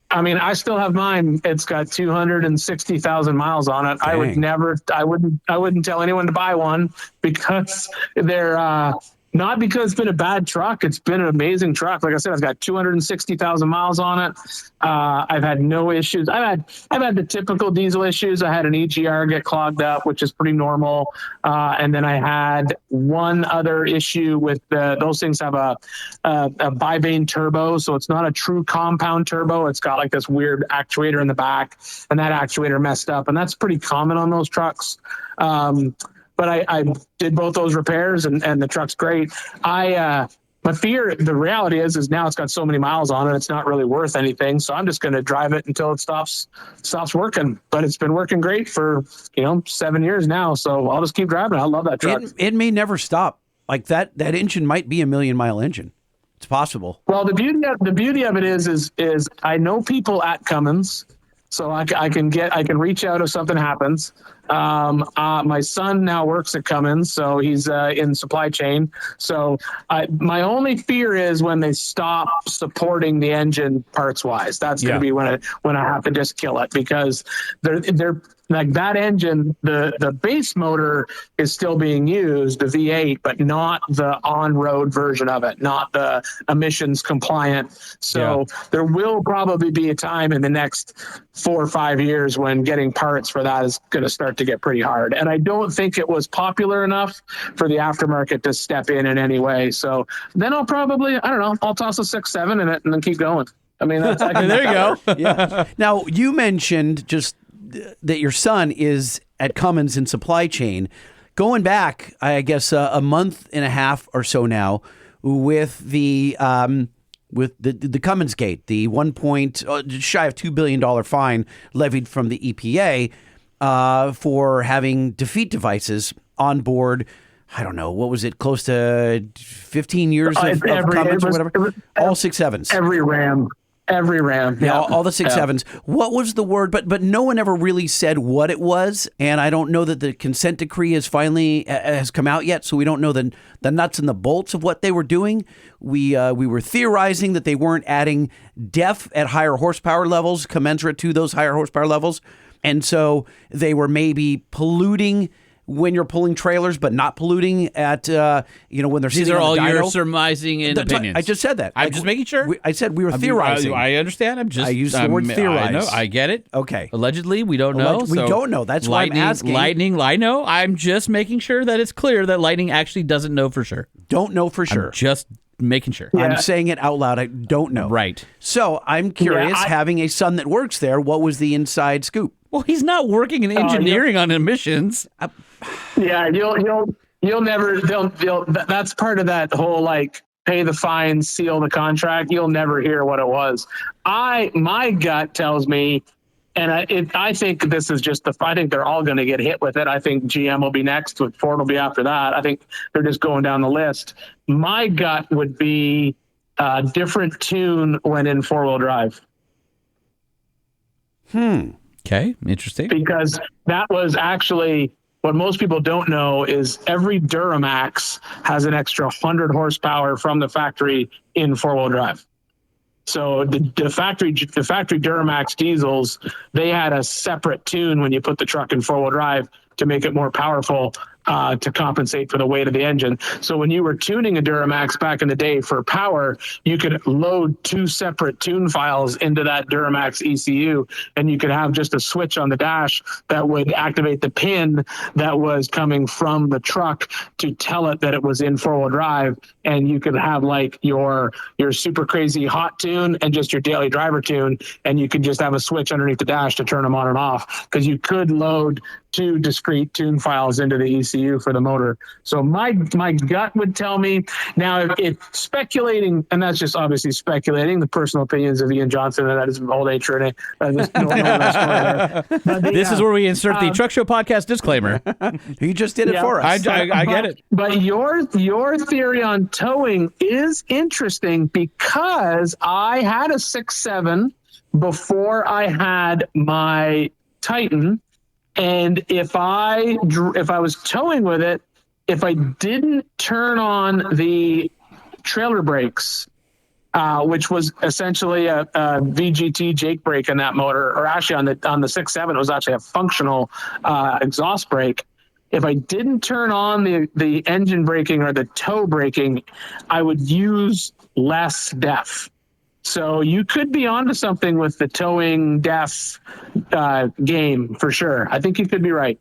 I mean, I still have mine. It's got 260,000 miles on it. Dang. I wouldn't tell anyone to buy one, because they're not because it's been a bad truck. It's been an amazing truck. Like I said, I've got 260,000 miles on it. I've had no issues. I've had the typical diesel issues. I had an EGR get clogged up, which is pretty normal. And then I had one other issue with those things have a bivane turbo. So it's not a true compound turbo. It's got like this weird actuator in the back, and that actuator messed up. And that's pretty common on those trucks. But I did both those repairs, and the truck's great. My fear, the reality is now it's got so many miles on it, it's not really worth anything. So I'm just going to drive it until it stops working. But it's been working great for 7 years now. So I'll just keep driving. I love that truck.
It may never stop. Like that engine might be a 1,000,000-mile engine. It's possible.
Well, the beauty of it is I know people at Cummins, so I can reach out if something happens. My son now works at Cummins, so he's in supply chain. So my only fear is when they stop supporting the engine parts wise. That's going to be when I have to just kill it, because they're like that engine, the base motor is still being used, the V8, but not the on-road version of it, not the emissions compliant. So there will probably be a time in the next 4 or 5 years when getting parts for that is going to start to get pretty hard. And I don't think it was popular enough for the aftermarket to step in any way. So then I'll probably, I'll toss a 6.7 in it and then keep going. I mean, there
you go.
Yeah. Now, you mentioned just that your son is at Cummins in supply chain, going back, I guess, a month and a half or so now, with the Cummins gate, the shy of $2 billion fine levied from the EPA for having defeat devices on board. I don't know, what was it, close to 15 years of Cummins or whatever? All 6.7s.
Every Ram.
Yeah, all the 6.7s. What was the word? But no one ever really said what it was, and I don't know that the consent decree has come out yet, so we don't know the nuts and the bolts of what they were doing. We were theorizing that they weren't adding DEF at higher horsepower levels, commensurate to those higher horsepower levels, and so they were maybe polluting when you're pulling trailers, but not polluting at, when they're sitting
These are
on
all
the dyno.
your surmising and opinions.
I just said that.
I'm just making sure.
I said we were theorizing.
I understand.
I used the word theorize.
I know. I get it.
Okay.
Allegedly, we don't know.
We don't know. That's why I'm asking.
Lightning, I know. I'm just making sure that it's clear that Lightning actually doesn't know for sure.
Don't know for sure.
I'm just making sure.
Yeah.
I'm saying it out loud. I don't know.
Right.
So I'm curious,
Yeah,
having a son that works there, what was the inside scoop?
Well, he's not working in engineering on emissions.
Yeah, you'll never. That's part of that whole like pay the fine, seal the contract. You'll never hear what it was. My gut tells me, and I think this is just I think they're all going to get hit with it. I think GM will be next. Ford will be after that. I think they're just going down the list. My gut would be a different tune when in 4-wheel drive.
Okay, interesting.
Because that was actually what most people don't know is every Duramax has an extra 100 horsepower from the factory in 4-wheel drive. So the factory Duramax diesels, they had a separate tune when you put the truck in 4-wheel drive to make it more powerful to compensate for the weight of the engine. So when you were tuning a Duramax back in the day for power, you could load 2 separate tune files into that Duramax ECU, and you could have just a switch on the dash that would activate the pin that was coming from the truck to tell it that it was in 4-wheel drive. And you could have like your super crazy hot tune and just your daily driver tune, and you could just have a switch underneath the dash to turn them on and off, because you could load 2 discrete tune files into the ECU for the motor. So my gut would tell me, now if it's speculating, and that's just obviously speculating, the personal opinions of Ian Johnson, and that is old nature in it.
This is where we insert the Truck Show Podcast disclaimer.
He just did it for us.
I get it.
But your theory on towing is interesting, because I had a 6.7 before I had my Titan. And if I was towing with it, if I didn't turn on the trailer brakes, which was essentially a VGT Jake brake in that motor, or actually on the 6.7, it was actually a functional exhaust brake. If I didn't turn on the engine braking or the tow braking, I would use less DEF. So you could be onto something with the towing DEF game for sure. I think you could be right.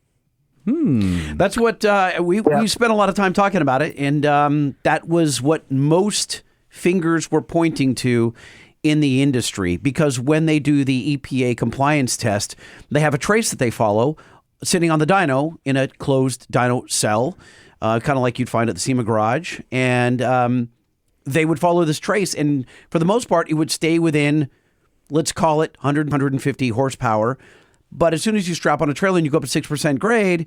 That's what we spent a lot of time talking about it, and that was what most fingers were pointing to in the industry, because when they do the EPA compliance test, they have a trace that they follow sitting on the dyno in a closed dyno cell, kind of like you'd find at the SEMA garage, and they would follow this trace, and for the most part, it would stay within, let's call it 100, 150 horsepower. But as soon as you strap on a trailer and you go up to 6% grade,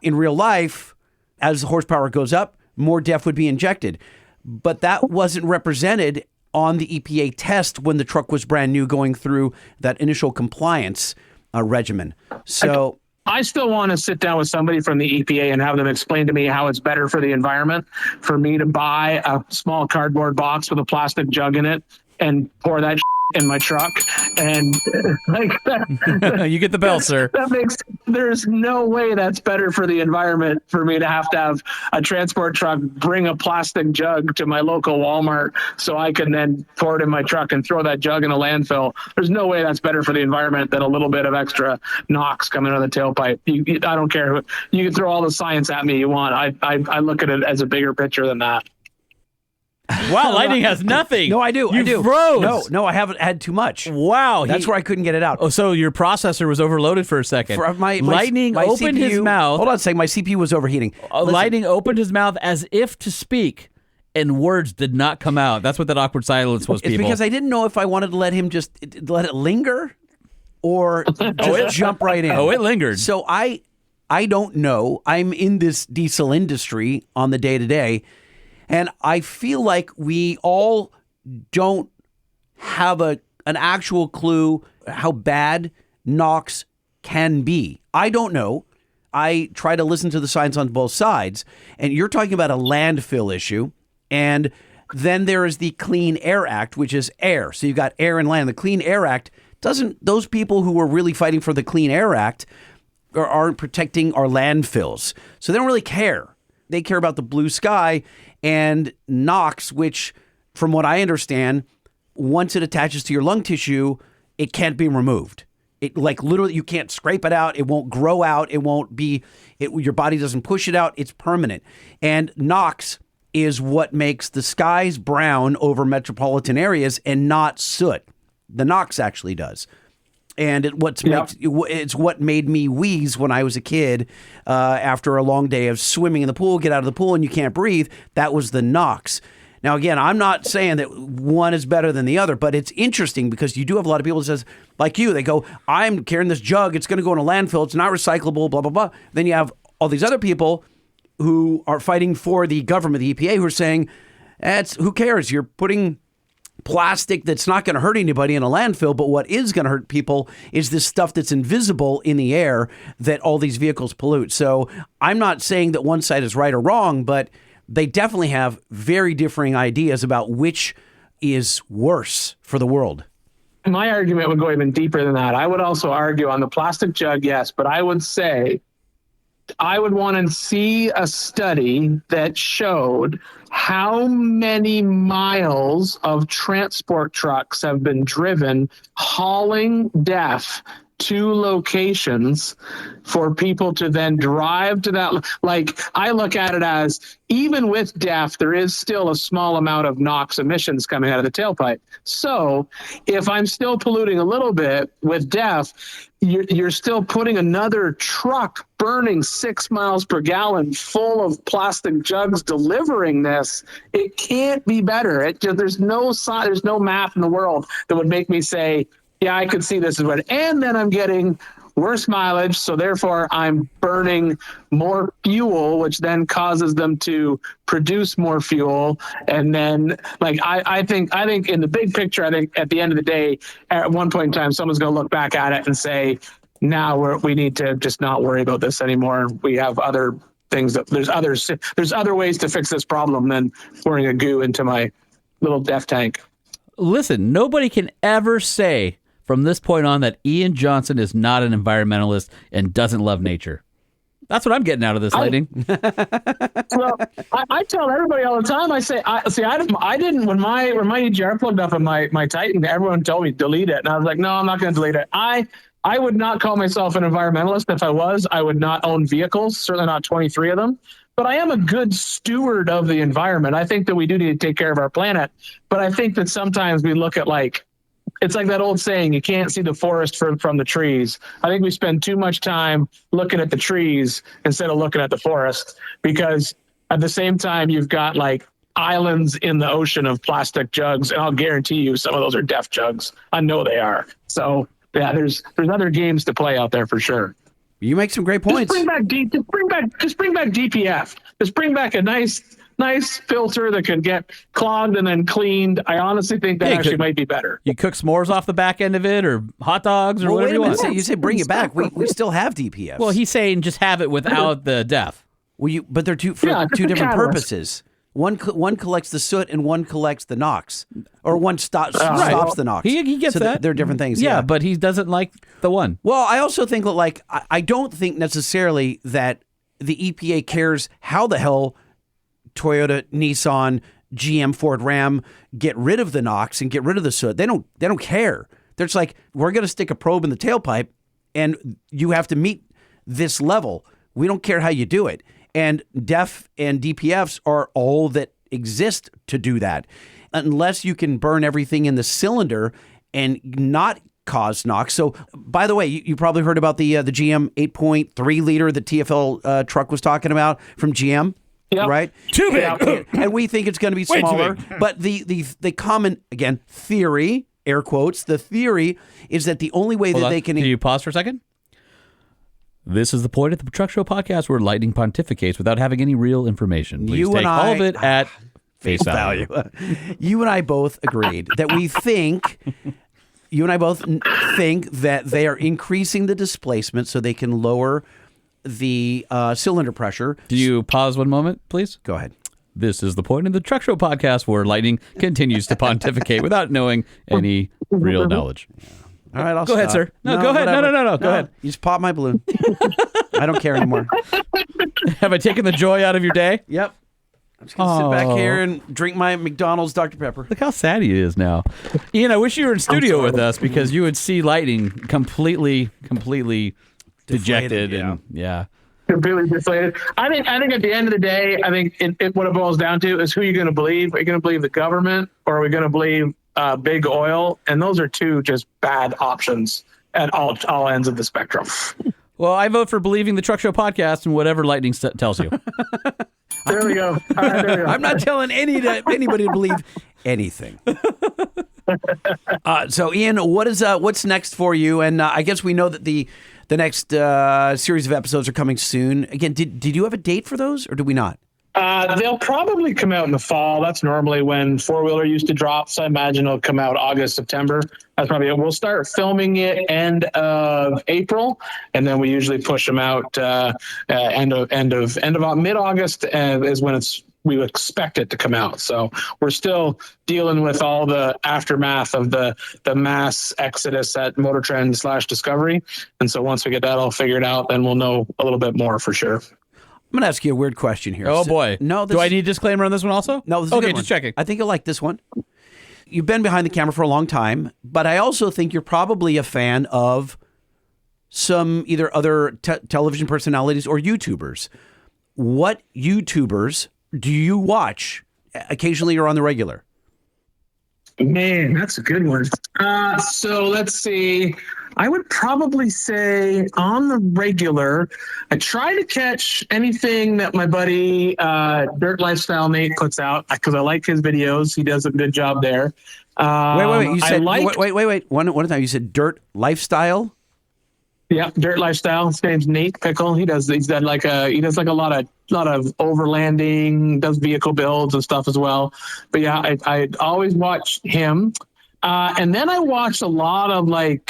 in real life, as the horsepower goes up, more DEF would be injected. But that wasn't represented on the EPA test when the truck was brand new, going through that initial compliance regimen. So
I still want to sit down with somebody from the EPA and have them explain to me how it's better for the environment for me to buy a small cardboard box with a plastic jug in it and pour that in my truck, and like
You get the bell, sir.
There's no way that's better for the environment for me to have a transport truck bring a plastic jug to my local Walmart so I can then pour it in my truck and throw that jug in a landfill. There's no way that's better for the environment than a little bit of extra NOx coming out of the tailpipe. I don't care. You can throw all the science at me you want. I look at it as a bigger picture than that.
Wow, Lightning has nothing.
No, I do.
You
I do.
froze.
No, I haven't had too much.
Wow.
That's where I couldn't get it out.
Oh, so your processor was overloaded for a second. Lightning opened
CPU,
his mouth.
Hold on a second. My CPU was overheating.
Lightning opened his mouth as if to speak, and words did not come out. That's what that awkward silence was,
It's
people.
because I didn't know if I wanted to let him just let it linger or just jump right in.
Oh, it lingered.
So I don't know. I'm in this diesel industry on the day-to-day, and I feel like we all don't have an actual clue how bad NOx can be. I don't know. I try to listen to the science on both sides, and you're talking about a landfill issue, and then there is the Clean Air Act, which is air. So you've got air and land. The Clean Air Act doesn't, those people who were really fighting for the Clean Air Act aren't protecting our landfills. So they don't really care. They care about the blue sky and NOx, which, from what I understand, once it attaches to your lung tissue, it can't be removed. It, like, literally, you can't scrape it out. It won't grow out. It won't be, your body doesn't push it out. It's permanent. And NOx is what makes the skies brown over metropolitan areas and not soot. The NOx actually does. And it's what made me wheeze when I was a kid after a long day of swimming in the pool, get out of the pool and you can't breathe. That was the NOx. Now, again, I'm not saying that one is better than the other, but it's interesting because you do have a lot of people that says, like you, they go, I'm carrying this jug. It's going to go in a landfill. It's not recyclable, blah, blah, blah. Then you have all these other people who are fighting for the government, the EPA, who are saying, who cares? You're putting plastic that's not going to hurt anybody in a landfill, but what is going to hurt people is this stuff that's invisible in the air that all these vehicles pollute. So I'm not saying that one side is right or wrong, but they definitely have very differing ideas about which is worse for the world.
My argument would go even deeper than that. I would also argue on the plastic jug, yes, but I would say I would want to see a study that showed how many miles of transport trucks have been driven hauling DEF to locations for people to then drive to that. Like, I look at it as, even with DEF, there is still a small amount of NOx emissions coming out of the tailpipe. So if I'm still polluting a little bit with DEF, you're still putting another truck burning 6 miles per gallon full of plastic jugs delivering this. It can't be better. There's no math in the world that would make me say, yeah, I could see this as what. And then I'm getting worse mileage, so therefore I'm burning more fuel, which then causes them to produce more fuel. And then, like, I think in the big picture, I think at the end of the day, at one point in time, someone's going to look back at it and say, now we need to just not worry about this anymore. We have other things there's other ways to fix this problem than pouring a goo into my little DEF tank.
Listen, nobody can ever say from this point on that Ian Johnson is not an environmentalist and doesn't love nature. That's what I'm getting out of this, Lightning.
Well, I tell everybody all the time. I say, I didn't when my EGR plugged up in my Titan. Everyone told me delete it, and I was like, no, I'm not going to delete it. I would not call myself an environmentalist. If I was, I would not own vehicles. Certainly not 23 of them. But I am a good steward of the environment. I think that we do need to take care of our planet. But I think that sometimes we look at, like, it's like that old saying, you can't see the forest from the trees. I think we spend too much time looking at the trees instead of looking at the forest, because at the same time, you've got, like, islands in the ocean of plastic jugs. And I'll guarantee you some of those are DEF jugs. I know they are. So, yeah, there's other games to play out there for sure.
You make some great points.
Just bring back DPF. Just bring back a nice filter that can get clogged and then cleaned. I honestly think that might be better.
You cook s'mores off the back end of it, or hot dogs, or whatever you want.
You say bring it back. We still have DPFs.
Well, he's saying just have it without the DEF.
Well, but they're two different purposes. One collects the soot and one collects the NOx, or one stops the NOx.
He gets that.
They're different things.
Yeah, but he doesn't like the one.
Well, I also think that, like, I don't think necessarily that the EPA cares how the hell Toyota, Nissan, GM, Ford, Ram get rid of the NOx and get rid of the soot. They don't care. They're just like, we're going to stick a probe in the tailpipe, and you have to meet this level. We don't care how you do it. And DEF and DPFs are all that exist to do that unless you can burn everything in the cylinder and not cause NOx. So, by the way, you probably heard about the GM 8.3 liter the TFL truck was talking about from GM.
Yep.
Right?
Too big.
And we think it's going to be
Way too
smaller.
big.
But the common, again, theory, air quotes, the theory is that the only way that they can...
Can you pause for a second? This is the point of the Truck Show podcast where lightning pontificates without having any real information. Please take all of it at face value.
You and I both agreed that we think... You and I both think that they are increasing the displacement so they can lower the cylinder pressure.
Do you pause one moment, please?
Go ahead.
This is the point in the Truck Show podcast where lightning continues to pontificate without knowing any real knowledge.
All right, I'll
Go ahead,
stop.
sir. No, go ahead.
Whatever.
No. Go ahead.
You just pop my balloon. I don't care anymore.
Have I taken the joy out of your day?
Yep. I'm just going to sit back here and drink my McDonald's Dr. Pepper.
Look how sad he is now. Ian, I wish you were in studio with us because you would see lightning completely dejected.
yeah.
And
Completely deflated. I think at the end of the day, I think what it boils down to is who you're going to believe. Are you going to believe the government or are we going to believe big oil? And those are two just bad options at all ends of the spectrum.
Well, I vote for believing the Truck Show podcast and whatever lightning tells you.
There we go. All right, there we go.
I'm not telling anybody to believe anything. So, Ian, what's next for you? And I guess we know that the next series of episodes are coming soon. Again, did you have a date for those, or do we not?
They'll probably come out in the fall. That's normally when four-wheeler used to drop. So I imagine it'll come out August, September. That's probably it. We'll start filming it end of April, and then we usually push them out mid-August is when we expect it to come out. So we're still dealing with all the aftermath of the mass exodus at Motor Trend / Discovery. And so once we get that all figured out, then we'll know a little bit more for sure.
I'm going to ask you a weird question here.
Oh, boy.
No,
Do I need a disclaimer on this one also?
No, this is a
okay,
good one.
just checking.
I think you'll like this one. You've been behind the camera for a long time, but I also think you're probably a fan of some either other television personalities or YouTubers. What YouTubers do you watch occasionally or on the regular?
Man, that's a good one. So let's see. I would probably say on the regular, I try to catch anything that my buddy Dirt Lifestyle Nate puts out because I like his videos. He does a good job there.
Wait. You said
wait.
One time you said Dirt Lifestyle.
Yeah, Dirt Lifestyle. His name's Nate Pickle. He does like a lot of overlanding, does vehicle builds and stuff as well. But yeah, I always watch him. And then I watch a lot of I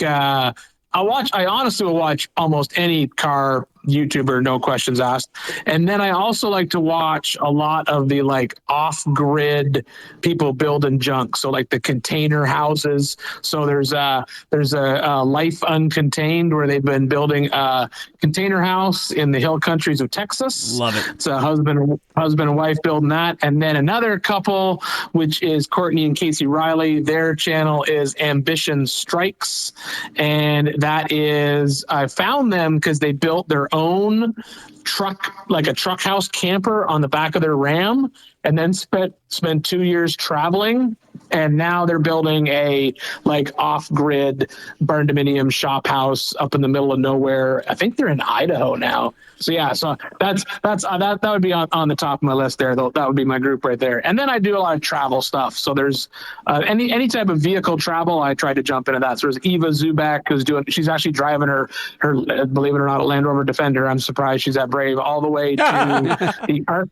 honestly will watch almost any car YouTuber, no questions asked. And then I also like to watch a lot of the off-grid people building junk. So like the container houses. So there's a Life Uncontained where they've been building a container house in the hill countries of Texas.
Love it.
It's a husband and wife building that. And then another couple, which is Courtney and Casey Riley. Their channel is Ambition Strikes. And that is, I found them because they built their own truck, like a truck house camper on the back of their Ram, and then spent 2 years traveling. And now they're building a off-grid barn-dominium shop house up in the middle of nowhere. I think they're in Idaho now. So yeah, so that would be on the top of my list there. That would be my group right there. And then I do a lot of travel stuff. So there's any type of vehicle travel, I try to jump into that. So there's Eva Zubak she's actually driving her believe it or not, a Land Rover Defender. I'm surprised she's that brave, all the way to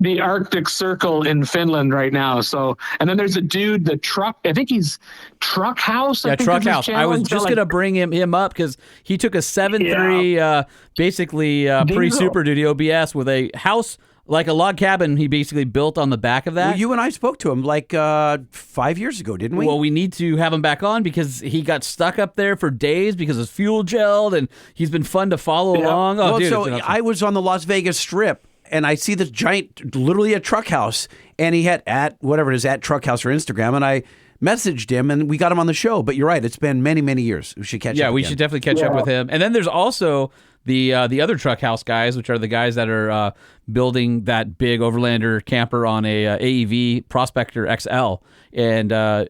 the Arctic Circle in Finland right now. So, and then there's a dude, I think he's Truck House.
Yeah, Truck House. I was just going to bring him up because he took a 7.3, basically pre-Super Duty OBS with a house, like a log cabin he basically built on the back of that.
Well, you and I spoke to him 5 years ago, didn't we?
Well, we need to have him back on because he got stuck up there for days because his fuel gelled, and he's been fun to follow along. Oh,
well,
dude,
so I was on the Las Vegas Strip, and I see this giant, literally a truck house, and he had at Truck House or Instagram, and I messaged him, and we got him on the show. But you're right, it's been many, many years. We should catch up.
Yeah, we
again.
should definitely catch up with him. And then there's also the other truck house guys, which are the guys that are building that big Overlander camper on a AEV Prospector XL. And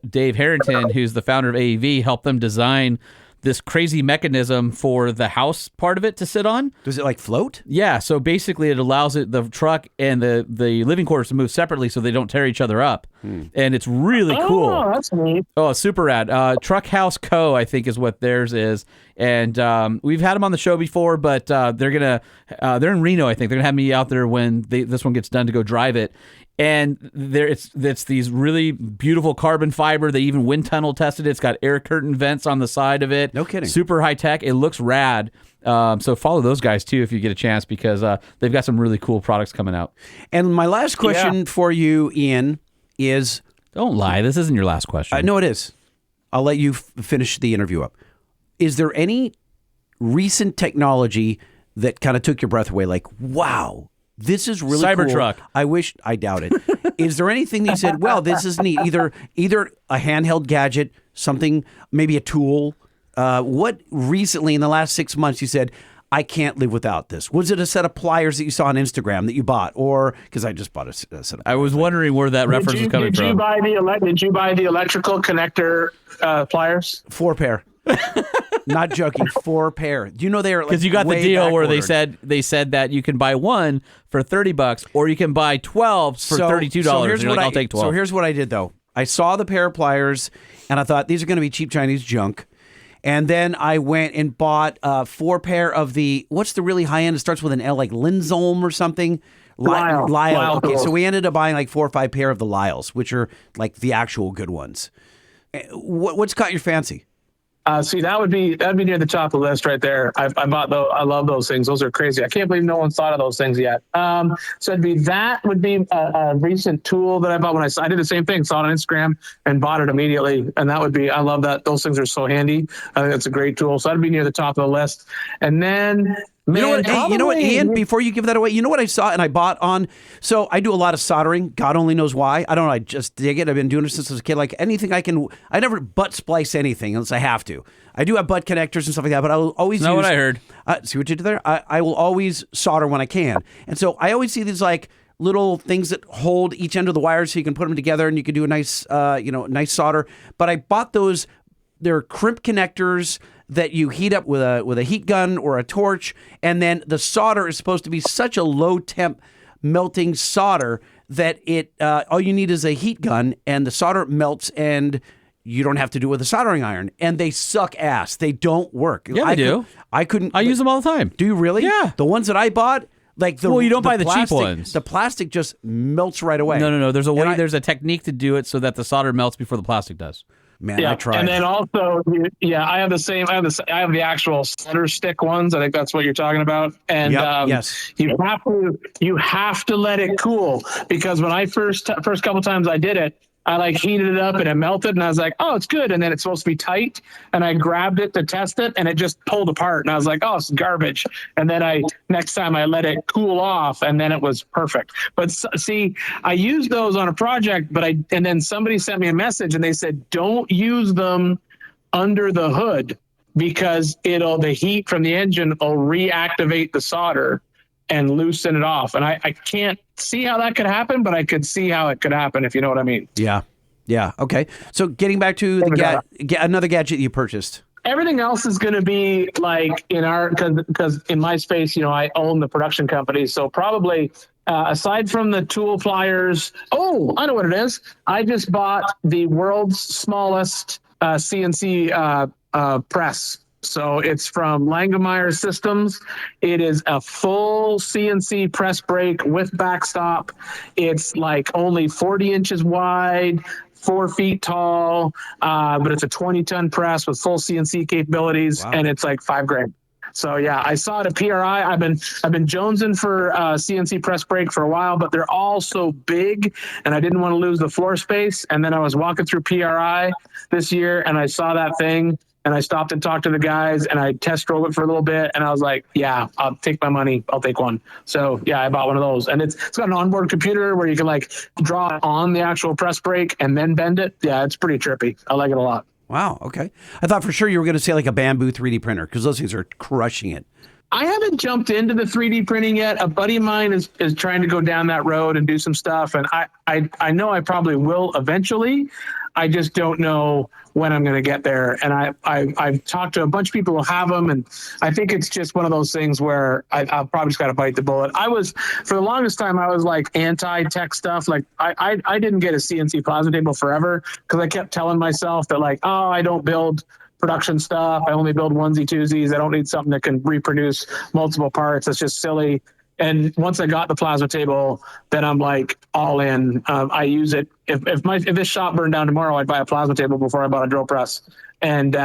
Dave Harrington, who's the founder of AEV, helped them design this crazy mechanism for the house part of it to sit on.
Does it like float?
Yeah, so basically it allows the truck and the living quarters to move separately so they don't tear each other up. And it's really cool.
Oh, that's neat.
Oh, super rad. Truck House Co., I think, is what theirs is. And we've had them on the show before, but they're in Reno, I think. They're going to have me out there when this one gets done to go drive it. And it's these really beautiful carbon fiber. They even wind tunnel tested it. It's got air curtain vents on the side of it.
No kidding.
Super high tech. It looks rad. So follow those guys too if you get a chance, because they've got some really cool products coming out.
And my last question for you, Ian, is...
Don't lie. This isn't your last question.
No, it is. I'll let you finish the interview up. Is there any recent technology that kind of took your breath away? Like, wow, this is really cool.
Cybertruck.
I doubt it. Is there anything that you said, well, this is neat? Either a handheld gadget, something, maybe a tool. What recently in the last 6 months you said, I can't live without this? Was it a set of pliers that you saw on Instagram that you bought? Or, because I just bought a set of pliers.
I was wondering where that reference was coming from.
Did you buy the electrical connector pliers?
4 pair. Not joking, 4 pair. Do you know they're like
because you got the
way
deal where
back-ordered.
they said that you can buy one for $30 or you can buy 12 for $32.
So here's
and you're
what
like, I'll take 12.
So here's what I did though. I saw the pair of pliers and I thought these are going to be cheap Chinese junk. And then I went and bought 4 pair of what's the really high end? It starts with an L, like Linzolm or something. Lyle. Okay, so we ended up buying like 4 or 5 pair of the Lyles, which are like the actual good ones. What's caught your fancy?
See, that'd be near the top of the list right there. I bought those. I love those things. Those are crazy. I can't believe no one's thought of those things yet. So that would be a recent tool that I bought when I did the same thing. Saw it on Instagram and bought it immediately. And that would be, I love that. Those things are so handy. I think that's a great tool. So that'd be near the top of the list. And then,
You know what, Ian, before you give that away, you know what I saw and I bought on? So I do a lot of soldering. God only knows why. I don't know. I just dig it. I've been doing it since I was a kid. Like anything I never butt splice anything unless I have to. I do have butt connectors and stuff like that, but I will always
Not what I heard.
See what you did there? I will always solder when I can. And so I always see these like little things that hold each end of the wires so you can put them together and you can do a nice, nice solder. But I bought those. They're crimp connectors that you heat up with a heat gun or a torch, and then the solder is supposed to be such a low temp melting solder that it all you need is a heat gun and the solder melts and you don't have to do it with a soldering iron. And they suck ass. They don't work.
Yeah, they do.
I couldn't.
I use them all the time.
Do you really?
Yeah.
The ones that I bought, like
you don't buy the cheap
plastic,
ones.
The plastic just melts right away.
No. There's a way.
And
There's a technique to do it so that the solder melts before the plastic does.
Man, I tried.
And then also, I have the same. I have the actual solder stick ones. I think that's what you're talking about. And
yes,
you have to let it cool, because when I first couple times I did it, I like heated it up and it melted and I was like, oh, it's good. And then it's supposed to be tight. And I grabbed it to test it and it just pulled apart. And I was like, oh, it's garbage. And then next time I let it cool off and then it was perfect. But see, I used those on a project, and then somebody sent me a message and they said, don't use them under the hood because the heat from the engine will reactivate the solder and loosen it off. And I can't see how that could happen, but I could see how it could happen, if you know what I mean.
Yeah. Okay. So getting back to another gadget you purchased.
Everything else is going to be like because in my space, I own the production company. So probably aside from the tool pliers, I know what it is. I just bought the world's smallest CNC press. So it's from Langemeyer Systems. It is a full CNC press brake with backstop. It's like only 40 inches wide, 4 feet tall, but it's a 20-ton press with full CNC capabilities, and it's like $5,000. So yeah, I saw it at PRI. I've been jonesing for CNC press brake for a while, but they're all so big, and I didn't want to lose the floor space. And then I was walking through PRI this year, and I saw that thing. And I stopped and talked to the guys and I test drove it for a little bit. And I was like, yeah, I'll take my money. I'll take one. So yeah, I bought one of those, and it's got an onboard computer where you can like draw on the actual press brake and then bend it. Yeah, it's pretty trippy. I like it a lot.
Wow. Okay. I thought for sure you were going to say like a bamboo 3D printer because those things are crushing it.
I haven't jumped into the 3D printing yet. A buddy of mine is trying to go down that road and do some stuff, and I know I probably will eventually. I just don't know when I'm going to get there. And I've talked to a bunch of people who have them, and I think it's just one of those things where I'll probably just got to bite the bullet. For the longest time, I was like anti-tech stuff. Like I didn't get a CNC plasma table forever because I kept telling myself that like, oh, I don't build production stuff. I only build onesie twosies. I don't need something that can reproduce multiple parts. That's just silly. And once I got the plasma table, then I'm like all in. I use it. If this shop burned down tomorrow, I'd buy a plasma table before I bought a drill press. And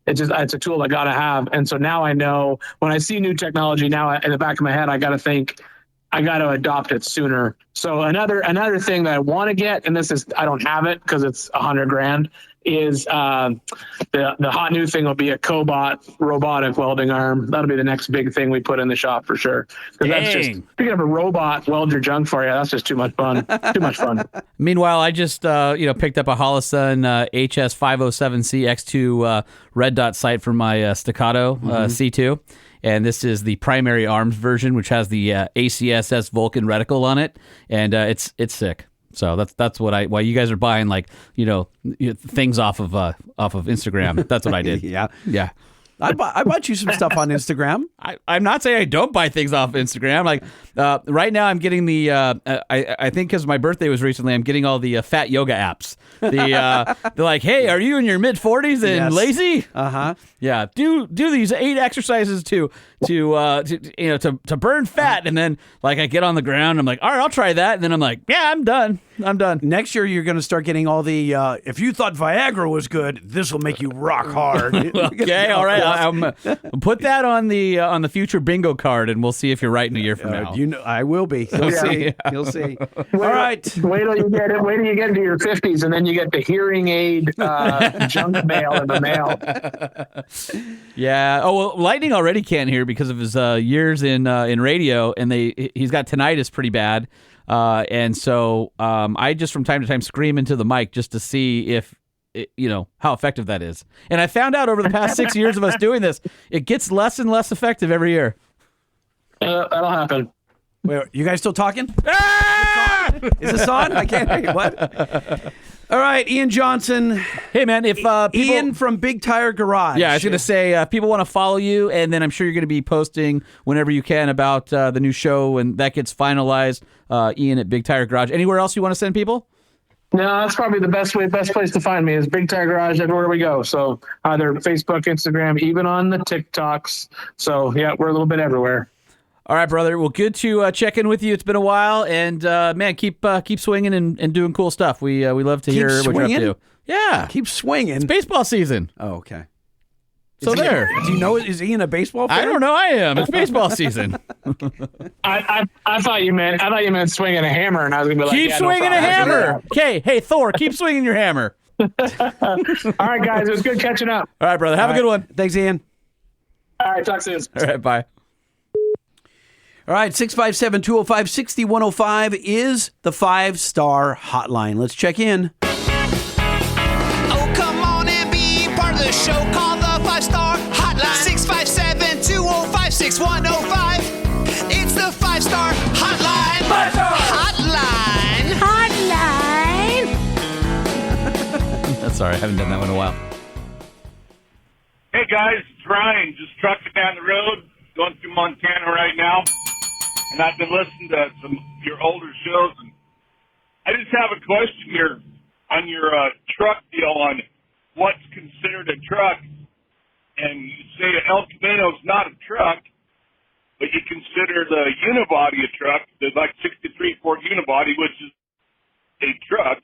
it's a tool I got to have. And so now I know when I see new technology now in the back of my head, I got to think I got to adopt it sooner. So another thing that I want to get, and this is, I don't have it because it's $100,000, is the hot new thing will be a Cobot robotic welding arm. That'll be the next big thing we put in the shop for sure. That's just, picking up a robot weld your junk for you, that's just too much fun. Too much fun.
Meanwhile, I just picked up a Holosun HS507C X2 red dot sight for my Staccato C2. And this is the primary arms version, which has the ACSS Vulcan reticle on it, and it's sick. So that's why you guys are buying things off of Instagram. That's what I did.
Yeah. I bought you some stuff on Instagram.
I'm not saying I don't buy things off Instagram. Like right now, I'm getting the. I think because my birthday was recently, I'm getting all the fat yoga apps. They're like, hey, are you in your mid 40s and lazy? Yeah. Do these 8 exercises to burn fat, and then like I get on the ground, I'm like, all right, I'll try that, and then I'm like, yeah, I'm done.
Next year, you're going to start getting all the. If you thought Viagra was good, this will make you rock hard.
Okay, all right. I'll put that on the future bingo card, and we'll see if you're right in a year from now.
I will be. You'll see. You'll see. All right.
Wait till you get it. Wait till you get into your 50s, and then you get the hearing aid junk mail in the mail.
Yeah. Oh well, Lightning already can't hear because of his years in radio, and he's got tinnitus pretty bad. And so I just from time to time scream into the mic just to see if how effective that is. And I found out over the past 6 years of us doing this, it gets less and less effective every year.
That'll happen.
Wait, you guys still talking? Ah! Is this on? I can't hear you. What? All right, Ian Johnson.
Hey, man, if people...
Ian from Big Tire Garage.
Yeah, I was going to say, people want to follow you, and then I'm sure you're going to be posting whenever you can about the new show, and that gets finalized. Ian at Big Tire Garage. Anywhere else you want to send people?
No, that's probably the best place to find me is Big Tire Garage everywhere we go. So either Facebook, Instagram, even on the TikToks. So yeah, we're a little bit everywhere.
All right, brother. Well, good to check in with you. It's been a while, and man, keep swinging and doing cool stuff. We love to hear what you're up to. Yeah,
keep swinging.
It's baseball season.
Oh, okay.
So there.
Do you know? Is Ian a baseball fan?
I don't know. I am. It's baseball season.
I thought you meant swinging a hammer, and I was gonna be like,
keep swinging a hammer. Okay, hey Thor, keep swinging your hammer.
All right, guys, it was good catching up.
All right, brother. Have a good one.
Thanks, Ian.
All right, talk soon.
All right, bye.
All right, 657-205-6105 is the 5-star hotline. Let's check in.
Oh, come on and be part of the show called the 5-Star Hotline. 657-205-6105. It's the 5-Star Hotline. 5-Star Hotline.
That's all right. I haven't done that one in a while.
Hey, guys. It's Ryan. Just trucking down the road, going through Montana right now. And I've been listening to some of your older shows. And I just have a question here on your truck deal on what's considered a truck. And you say an El Camino's not a truck, but you consider the unibody a truck, the like 63 Ford unibody, which is a truck.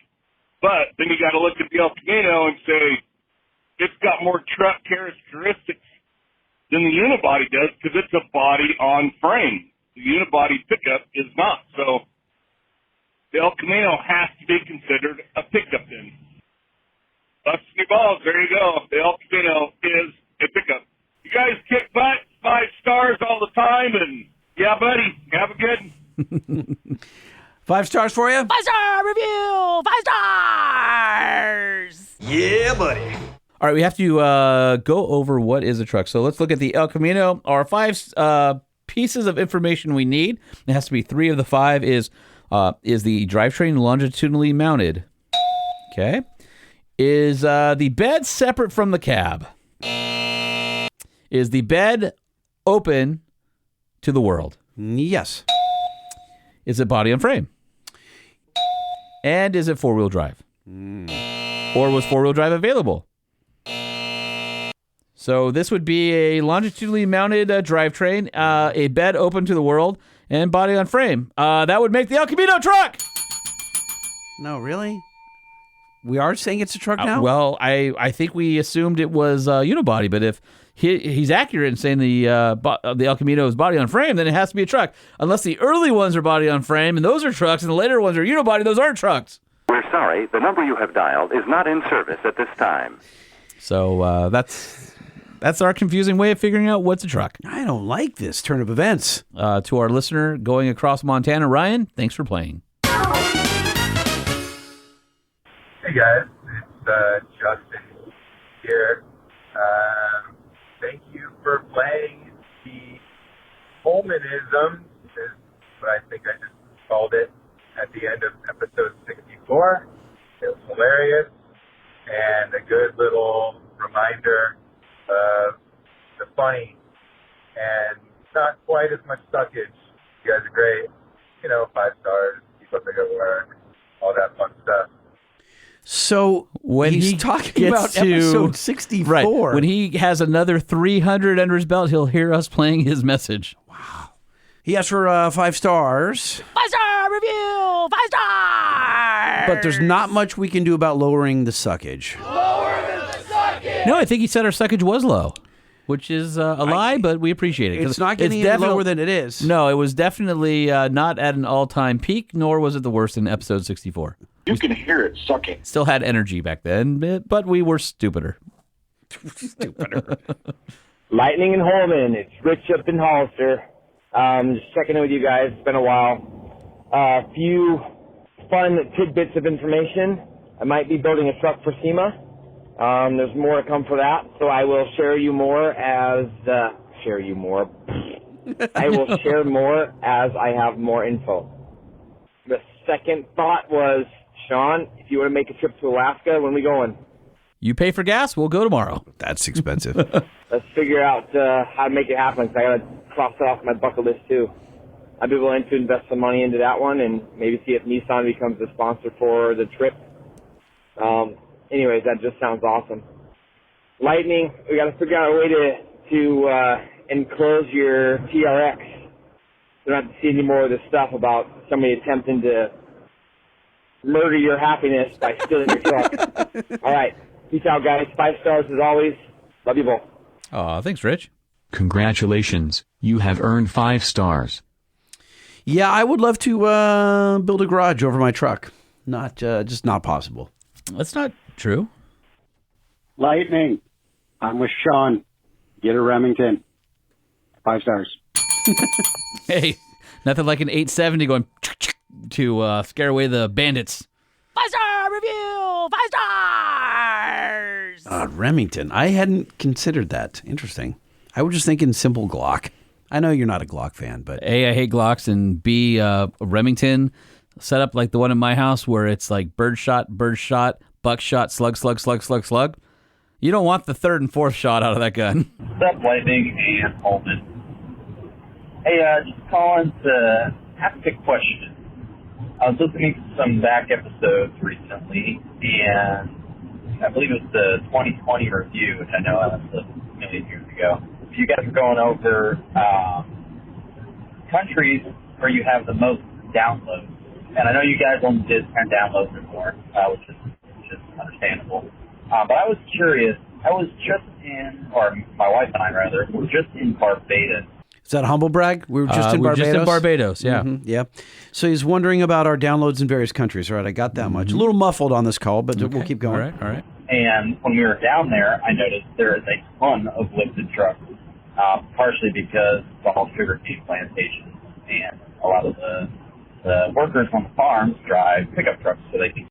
But then you got to look at the El Camino and say it's got more truck characteristics than the unibody does because it's a body on frame. The unibody pickup is not. So the El Camino has to be considered a pickup then. Busting your balls. There you go. The El Camino is a pickup. You guys kick butt, 5 stars all the time, and yeah, buddy, have a good one.
5 stars for you?
5-star review! 5 stars!
Yeah, buddy.
All right, we have to go over what is a truck. So let's look at the El Camino. Our 5 pieces of information we need. It has to be 3 of the 5 is the drivetrain longitudinally mounted? Okay. Is the bed separate from the cab? Is the bed open to the world?
Yes.
Is it body on frame? And is it 4-wheel drive? Or was 4-wheel drive available? So this would be a longitudinally mounted drivetrain, a bed open to the world, and body on frame. That would make the El Camino truck.
No, really? We are saying it's a truck now?
Well, I think we assumed it was unibody, but if he's accurate in saying the El Camino is body on frame, then it has to be a truck. Unless the early ones are body on frame, and those are trucks, and the later ones are unibody, those aren't trucks.
We're sorry, the number you have dialed is not in service at this time.
So that's our confusing way of figuring out what's a truck.
I don't like this turn of events.
To our listener going across Montana, Ryan, thanks for playing.
Hey guys, it's Justin here. Thank you for playing the Holmanism, is what I think I just called it, at the end of episode 64. It was hilarious and a good little reminder of the funny and not quite as much suckage. You guys are great. 5 stars, keep up the good work, all that fun stuff.
So
when
he's
he
talking about
gets to
episode 64.
Right. When he has another 300 under his belt, he'll hear us playing his message.
Wow. He asked for 5 stars.
5-star review! 5 stars!
But there's not much we can do about lowering the suckage.
No, I think he said our suckage was low, which is a lie, but we appreciate it.
It's not getting any lower than it is.
No, it was definitely not at an all-time peak, nor was it the worst in episode 64.
You can hear it sucking.
Still had energy back then, but we were stupider.
Lightning and Holman, it's Rich up in Hollister. Just checking in with you guys. It's been a while. A few fun tidbits of information. I might be building a truck for SEMA. There's more to come for that, so I will share you more as I will share more as I have more info. The second thought was, Sean, if you want to make a trip to Alaska, when are we going?
You pay for gas, we'll go tomorrow.
That's expensive.
Let's figure out how to make it happen, because I got to cross it off my bucket list, too. I'd be willing to invest some money into that one and maybe see if Nissan becomes the sponsor for the trip. Anyways, that just sounds awesome. Lightning, we got to figure out a way to enclose your TRX. We don't have to see any more of this stuff about somebody attempting to murder your happiness by stealing your truck. All right. Peace out, guys. 5 stars as always. Love you both.
Aw, thanks, Rich.
Congratulations. You have earned 5 stars.
Yeah, I would love to build a garage over my truck. Just not possible.
That's not true.
Lightning. I'm with Sean. Get a Remington. 5 stars.
Hey, nothing like an 870 going to scare away the bandits.
5-star review! 5 stars!
Remington. I hadn't considered that. Interesting. I was just thinking simple Glock. I know you're not a Glock fan, but
A, I hate Glocks, and B, a Remington set up like the one in my house where it's like birdshot, buckshot, slug. You don't want the 3rd and 4th shot out of that gun.
What's up, Lightning and Holman? Hey, just calling to ask a question. I was listening to some back episodes recently, and I believe it was the 2020 review, which I know I listened a million years ago. You guys were going over countries where you have the most downloads. And I know you guys only did 10 downloads or more, which is understandable. But I was curious. I was just my wife and I, rather, were just in Barbados.
Is that a humble brag? We were just in Barbados?
Just in Barbados, yeah.
Mm-hmm, yeah. So he's wondering about our downloads in various countries. All right, I got that much. A little muffled on this call, but we'll keep going.
All right.
And when we were down there, I noticed there is a ton of lifted trucks, partially because it's all sugarcane plantations, and a lot of the workers on the farms drive pickup trucks so they can.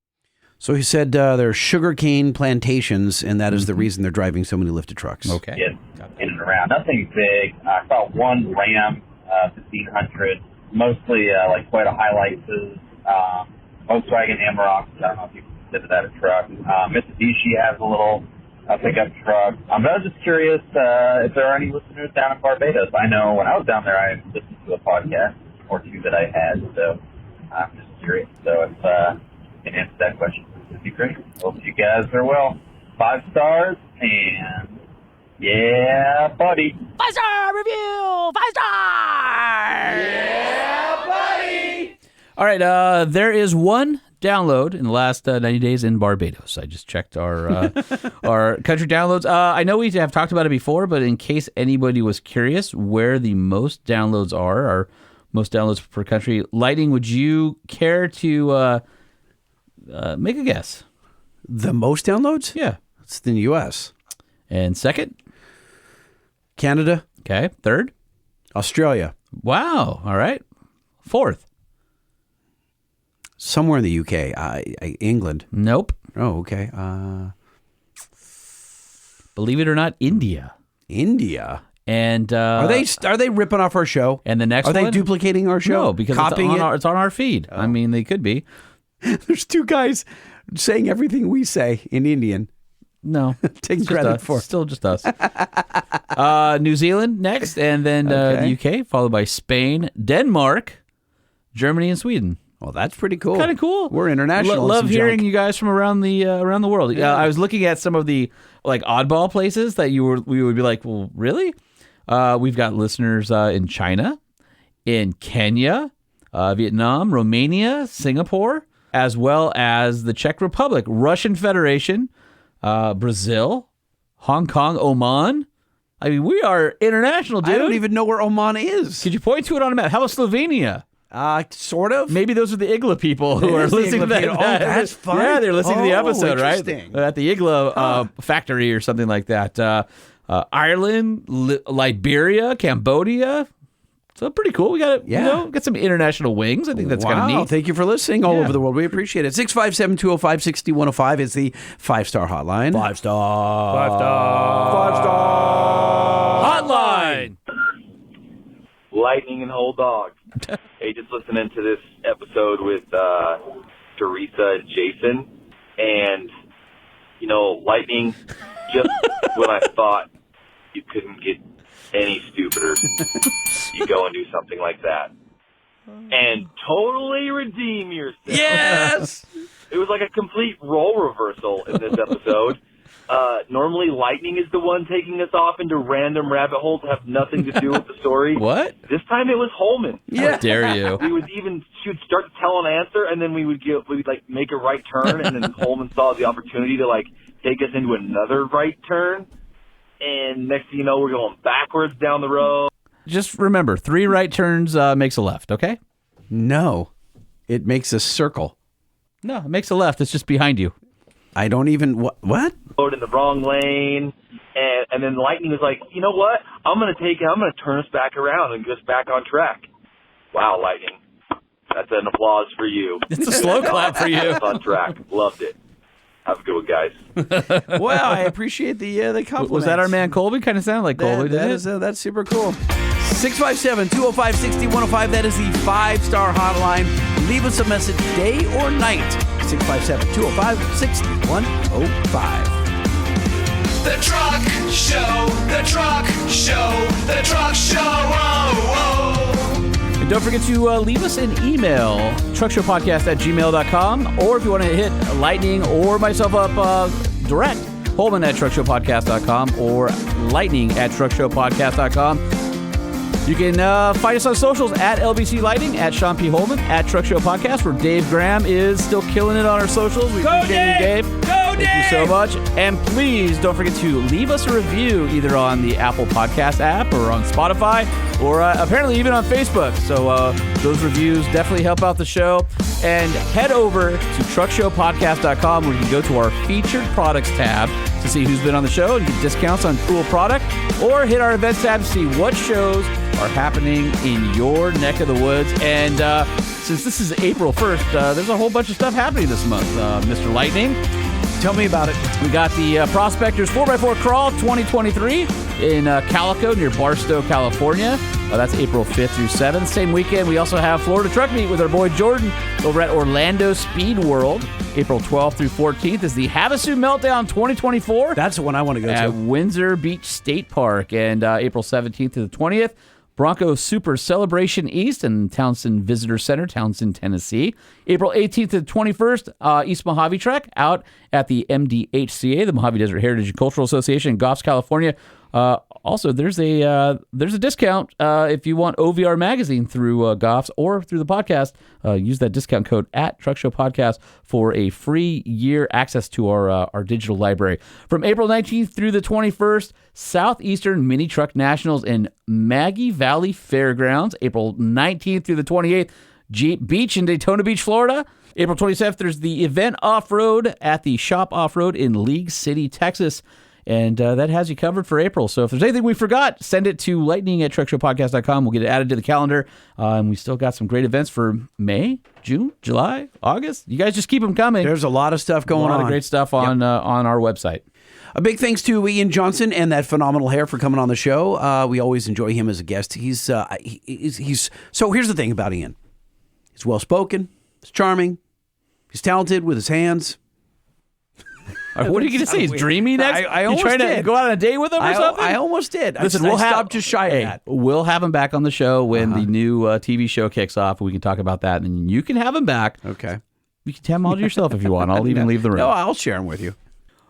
So he said there are sugarcane plantations, and that is the reason they're driving so many lifted trucks.
Okay.
in and around. Nothing big. I saw one Ram 1500, mostly like Toyota Hiluxes, Volkswagen Amaroks. I don't know if you consider that a truck. Mitsubishi has a little pickup truck. But I was just curious if there are any listeners down in Barbados. I know when I was down there, I listened to a podcast or two that I had, so I'm just curious. So if you can answer that question, it'd be great. Hope you guys are well. 5 stars, and yeah, buddy.
5-star review! 5-star! Yeah, buddy!
All right, there is one download in the last 90 days in Barbados. I just checked our our country downloads. I know we have talked about it before, but in case anybody was curious where the most downloads are, our most downloads per country, Lightning, would you care to make a guess?
The most downloads?
Yeah.
It's in the U.S.
And second?
Canada.
Okay. Third?
Australia.
Wow. All right. Fourth?
Somewhere in the UK. England.
Nope.
Oh, okay.
Believe it or not, India.
India.
And
are they ripping off our show?
And the next
are
one?
they duplicating our show?
No, because
copying
it's on our feed. I mean, they could be.
There's two guys saying everything we say in Indian.
No,
taking credit for
still just us. New Zealand next, and then the UK, followed by Spain, Denmark, Germany, and Sweden.
Well, that's pretty cool.
Kind of cool.
We're international.
Love hearing you guys from around the world.
Yeah.
I was looking at some of the like oddball places that we would be like, well, really? We've got listeners in China, in Kenya, Vietnam, Romania, Singapore, as well as the Czech Republic, Russian Federation, Brazil, Hong Kong, Oman. I mean, we are international, dude.
I don't even know where Oman is.
Could you point to it on a map? How about Slovenia?
Sort of.
Maybe those are the Igla people who are listening to that.
Oh, that's fun.
Yeah, they're listening to the episode, right?
Interesting.
At the Igla factory or something like that. Ireland, Liberia, Cambodia. So pretty cool. We got got some international wings. I think that's kind of neat.
Thank you for listening all over the world. We appreciate it. 657-205-6105 is the 5-star hotline. 5-star. 5-star.
Hotline.
Lightning and whole dog. Hey, just listening to this episode with Teresa and Jason, and Lightning, just when I thought you couldn't get any stupider, you go and do something like that and totally redeem yourself.
Yes.
It was like a complete role reversal in this episode. Normally Lightning is the one taking us off into random rabbit holes that have nothing to do with the story.
What?
This time it was Holman.
How dare you?
She would start to tell an answer, and then we'd make a right turn, and then Holman saw the opportunity to take us into another right turn, and next thing you know, we're going backwards down the road.
Just remember, 3 right turns makes a left, okay?
No, it makes a circle.
No, it makes a left. It's just behind you.
I don't even... What?
In the wrong lane, and then Lightning was like, you know what? I'm going to turn us back around and get us back on track. Wow, Lightning. That's an applause for you.
It's a slow clap for you.
That's on track. Loved it. Have a good one, guys.
Well, I appreciate the compliment.
Was that our man Colby? Kind of sounded like Colby, didn't it?
That's super cool. 657-205-6105. That is the 5-star hotline. Leave us a message day or night. 657-205-6105.
The Truck Show, the Truck Show, the Truck Show.
And don't forget to leave us an email, truckshowpodcast@gmail.com, or if you want to hit Lightning or myself up direct, Holman at truckshowpodcast.com or Lightning at truckshowpodcast.com. You can find us on socials at LBC Lightning, at Sean P. Holman, at Truck Show Podcast, where Dave Graham is still killing it on our socials. We appreciate you, Dave. Thank you so much. And please don't forget to leave us a review either on the Apple Podcast app or on Spotify or apparently even on Facebook. So those reviews definitely help out the show. And head over to truckshowpodcast.com where you can go to our featured products tab to see who's been on the show and get discounts on cool product, or hit our events tab to see what shows are happening in your neck of the woods. And since this is April 1st, there's a whole bunch of stuff happening this month, Mr. Lightning.
Tell me about it.
We got the Prospectors 4x4 Crawl 2023 in Calico near Barstow, California. That's April 5th through 7th. Same weekend, we also have Florida Truck Meet with our boy Jordan over at Orlando Speed World. April 12th through 14th is the Havasu Meltdown 2024.
That's the one I want to go
at
to.
Windsor Beach State Park. And April 17th to the 20th, Bronco Super Celebration East in Townsend Visitor Center, Townsend, Tennessee. April 18th to the 21st, East Mojave Trek out at the MDHCA, the Mojave Desert Heritage and Cultural Association in Goffs, California. Also, there's a discount if you want OVR magazine through Goffs or through the podcast. Use that discount code at Truck Show Podcast for a free year access to our digital library. From April 19th through the 21st, Southeastern Mini Truck Nationals in Maggie Valley Fairgrounds. April 19th through the 28th, Jeep Beach in Daytona Beach, Florida. April 27th, there's the Event Off-Road at the Shop Off-Road in League City, Texas. And that has you covered for April. So if there's anything we forgot, send it to lightning@truckshowpodcast.com. We'll get it added to the calendar. And we still got some great events for May, June, July, August. You guys just keep them coming.
There's a lot of stuff going on.
A lot of great stuff on our website.
A big thanks to Ian Johnson and that phenomenal hair for coming on the show. We always enjoy him as a guest. He's so here's the thing about Ian. He's well-spoken. He's charming. He's talented with his hands.
What are you going to say? He's dreamy next?
I almost
you trying
did.
to go out on a date with him or something?
I almost did.
Listen,
I stopped just shy of that.
We'll have him back on the show when the new TV show kicks off. We can talk about that, and you can have him back.
Okay.
You can have him all to yourself if you want. I'll even leave the room.
No, I'll share him with you.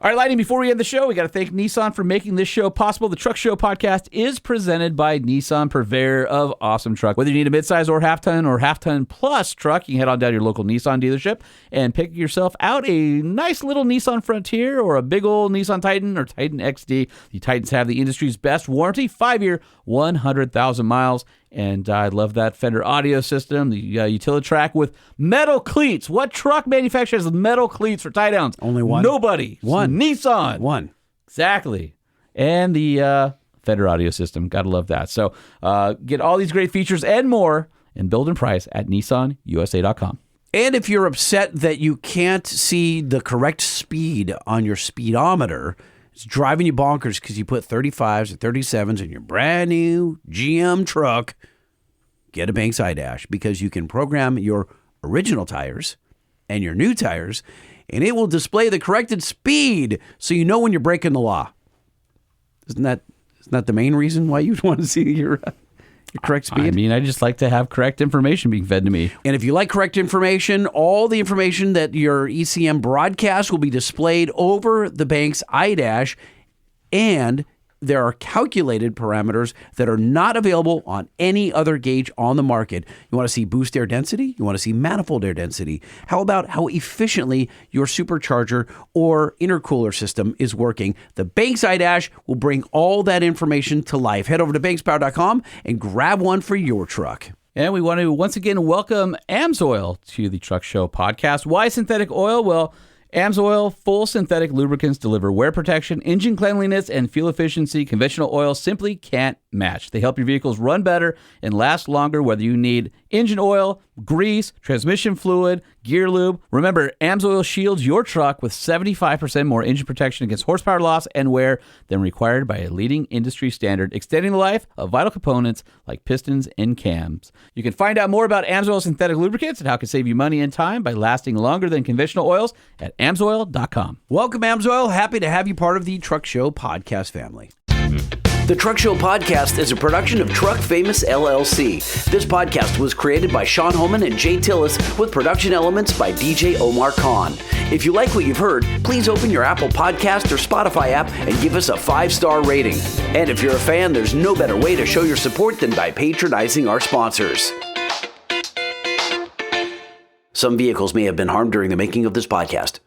All right, Lightning, before we end the show, we got to thank Nissan for making this show possible. The Truck Show Podcast is presented by Nissan, purveyor of awesome truck. Whether you need a midsize or half-ton plus truck, you can head on down to your local Nissan dealership and pick yourself out a nice little Nissan Frontier or a big old Nissan Titan or Titan XD. The Titans have the industry's best warranty, 5-year, 100,000 miles. And I love that Fender audio system, the Utilitrack with metal cleats. What truck manufacturer has metal cleats for tie downs?
Only one.
Nobody.
One.
Nissan.
One.
Exactly. And the Fender audio system. Gotta love that. So get all these great features and more and build and price at nissanusa.com.
And if you're upset that you can't see the correct speed on your speedometer, it's driving you bonkers because you put 35s or 37s in your brand new GM truck, get a Banks iDash because you can program your original tires and your new tires, and it will display the corrected speed so you know when you're breaking the law. Isn't that the main reason why you'd want to see your correct speed?
I mean, I just like to have correct information being fed to me.
And if you like correct information, all the information that your ECM broadcast will be displayed over the Banks iDash, and there are calculated parameters that are not available on any other gauge on the market. You want to see boost air density? You want to see manifold air density? How about how efficiently your supercharger or intercooler system is working? The Banks iDash will bring all that information to life. Head over to bankspower.com and grab one for your truck.
And we want to once again welcome Amsoil to the Truck Show Podcast. Why synthetic oil? Well, Amsoil full synthetic lubricants deliver wear protection, engine cleanliness, and fuel efficiency conventional oil simply can't match. They help your vehicles run better and last longer, whether you need engine oil, grease, transmission fluid, gear lube. Remember, Amsoil shields your truck with 75% more engine protection against horsepower loss and wear than required by a leading industry standard, extending the life of vital components like pistons and cams. You can find out more about Amsoil synthetic lubricants and how it can save you money and time by lasting longer than conventional oils at amsoil.com.
Welcome, Amsoil. Happy to have you part of the Truck Show Podcast family. The Truck Show Podcast is a production of Truck Famous LLC. This podcast was created by Sean Holman and Jay Tillis with production elements by DJ Omar Khan. If you like what you've heard, please open your Apple Podcast or Spotify app and give us a 5-star rating. And if you're a fan, there's no better way to show your support than by patronizing our sponsors. Some vehicles may have been harmed during the making of this podcast.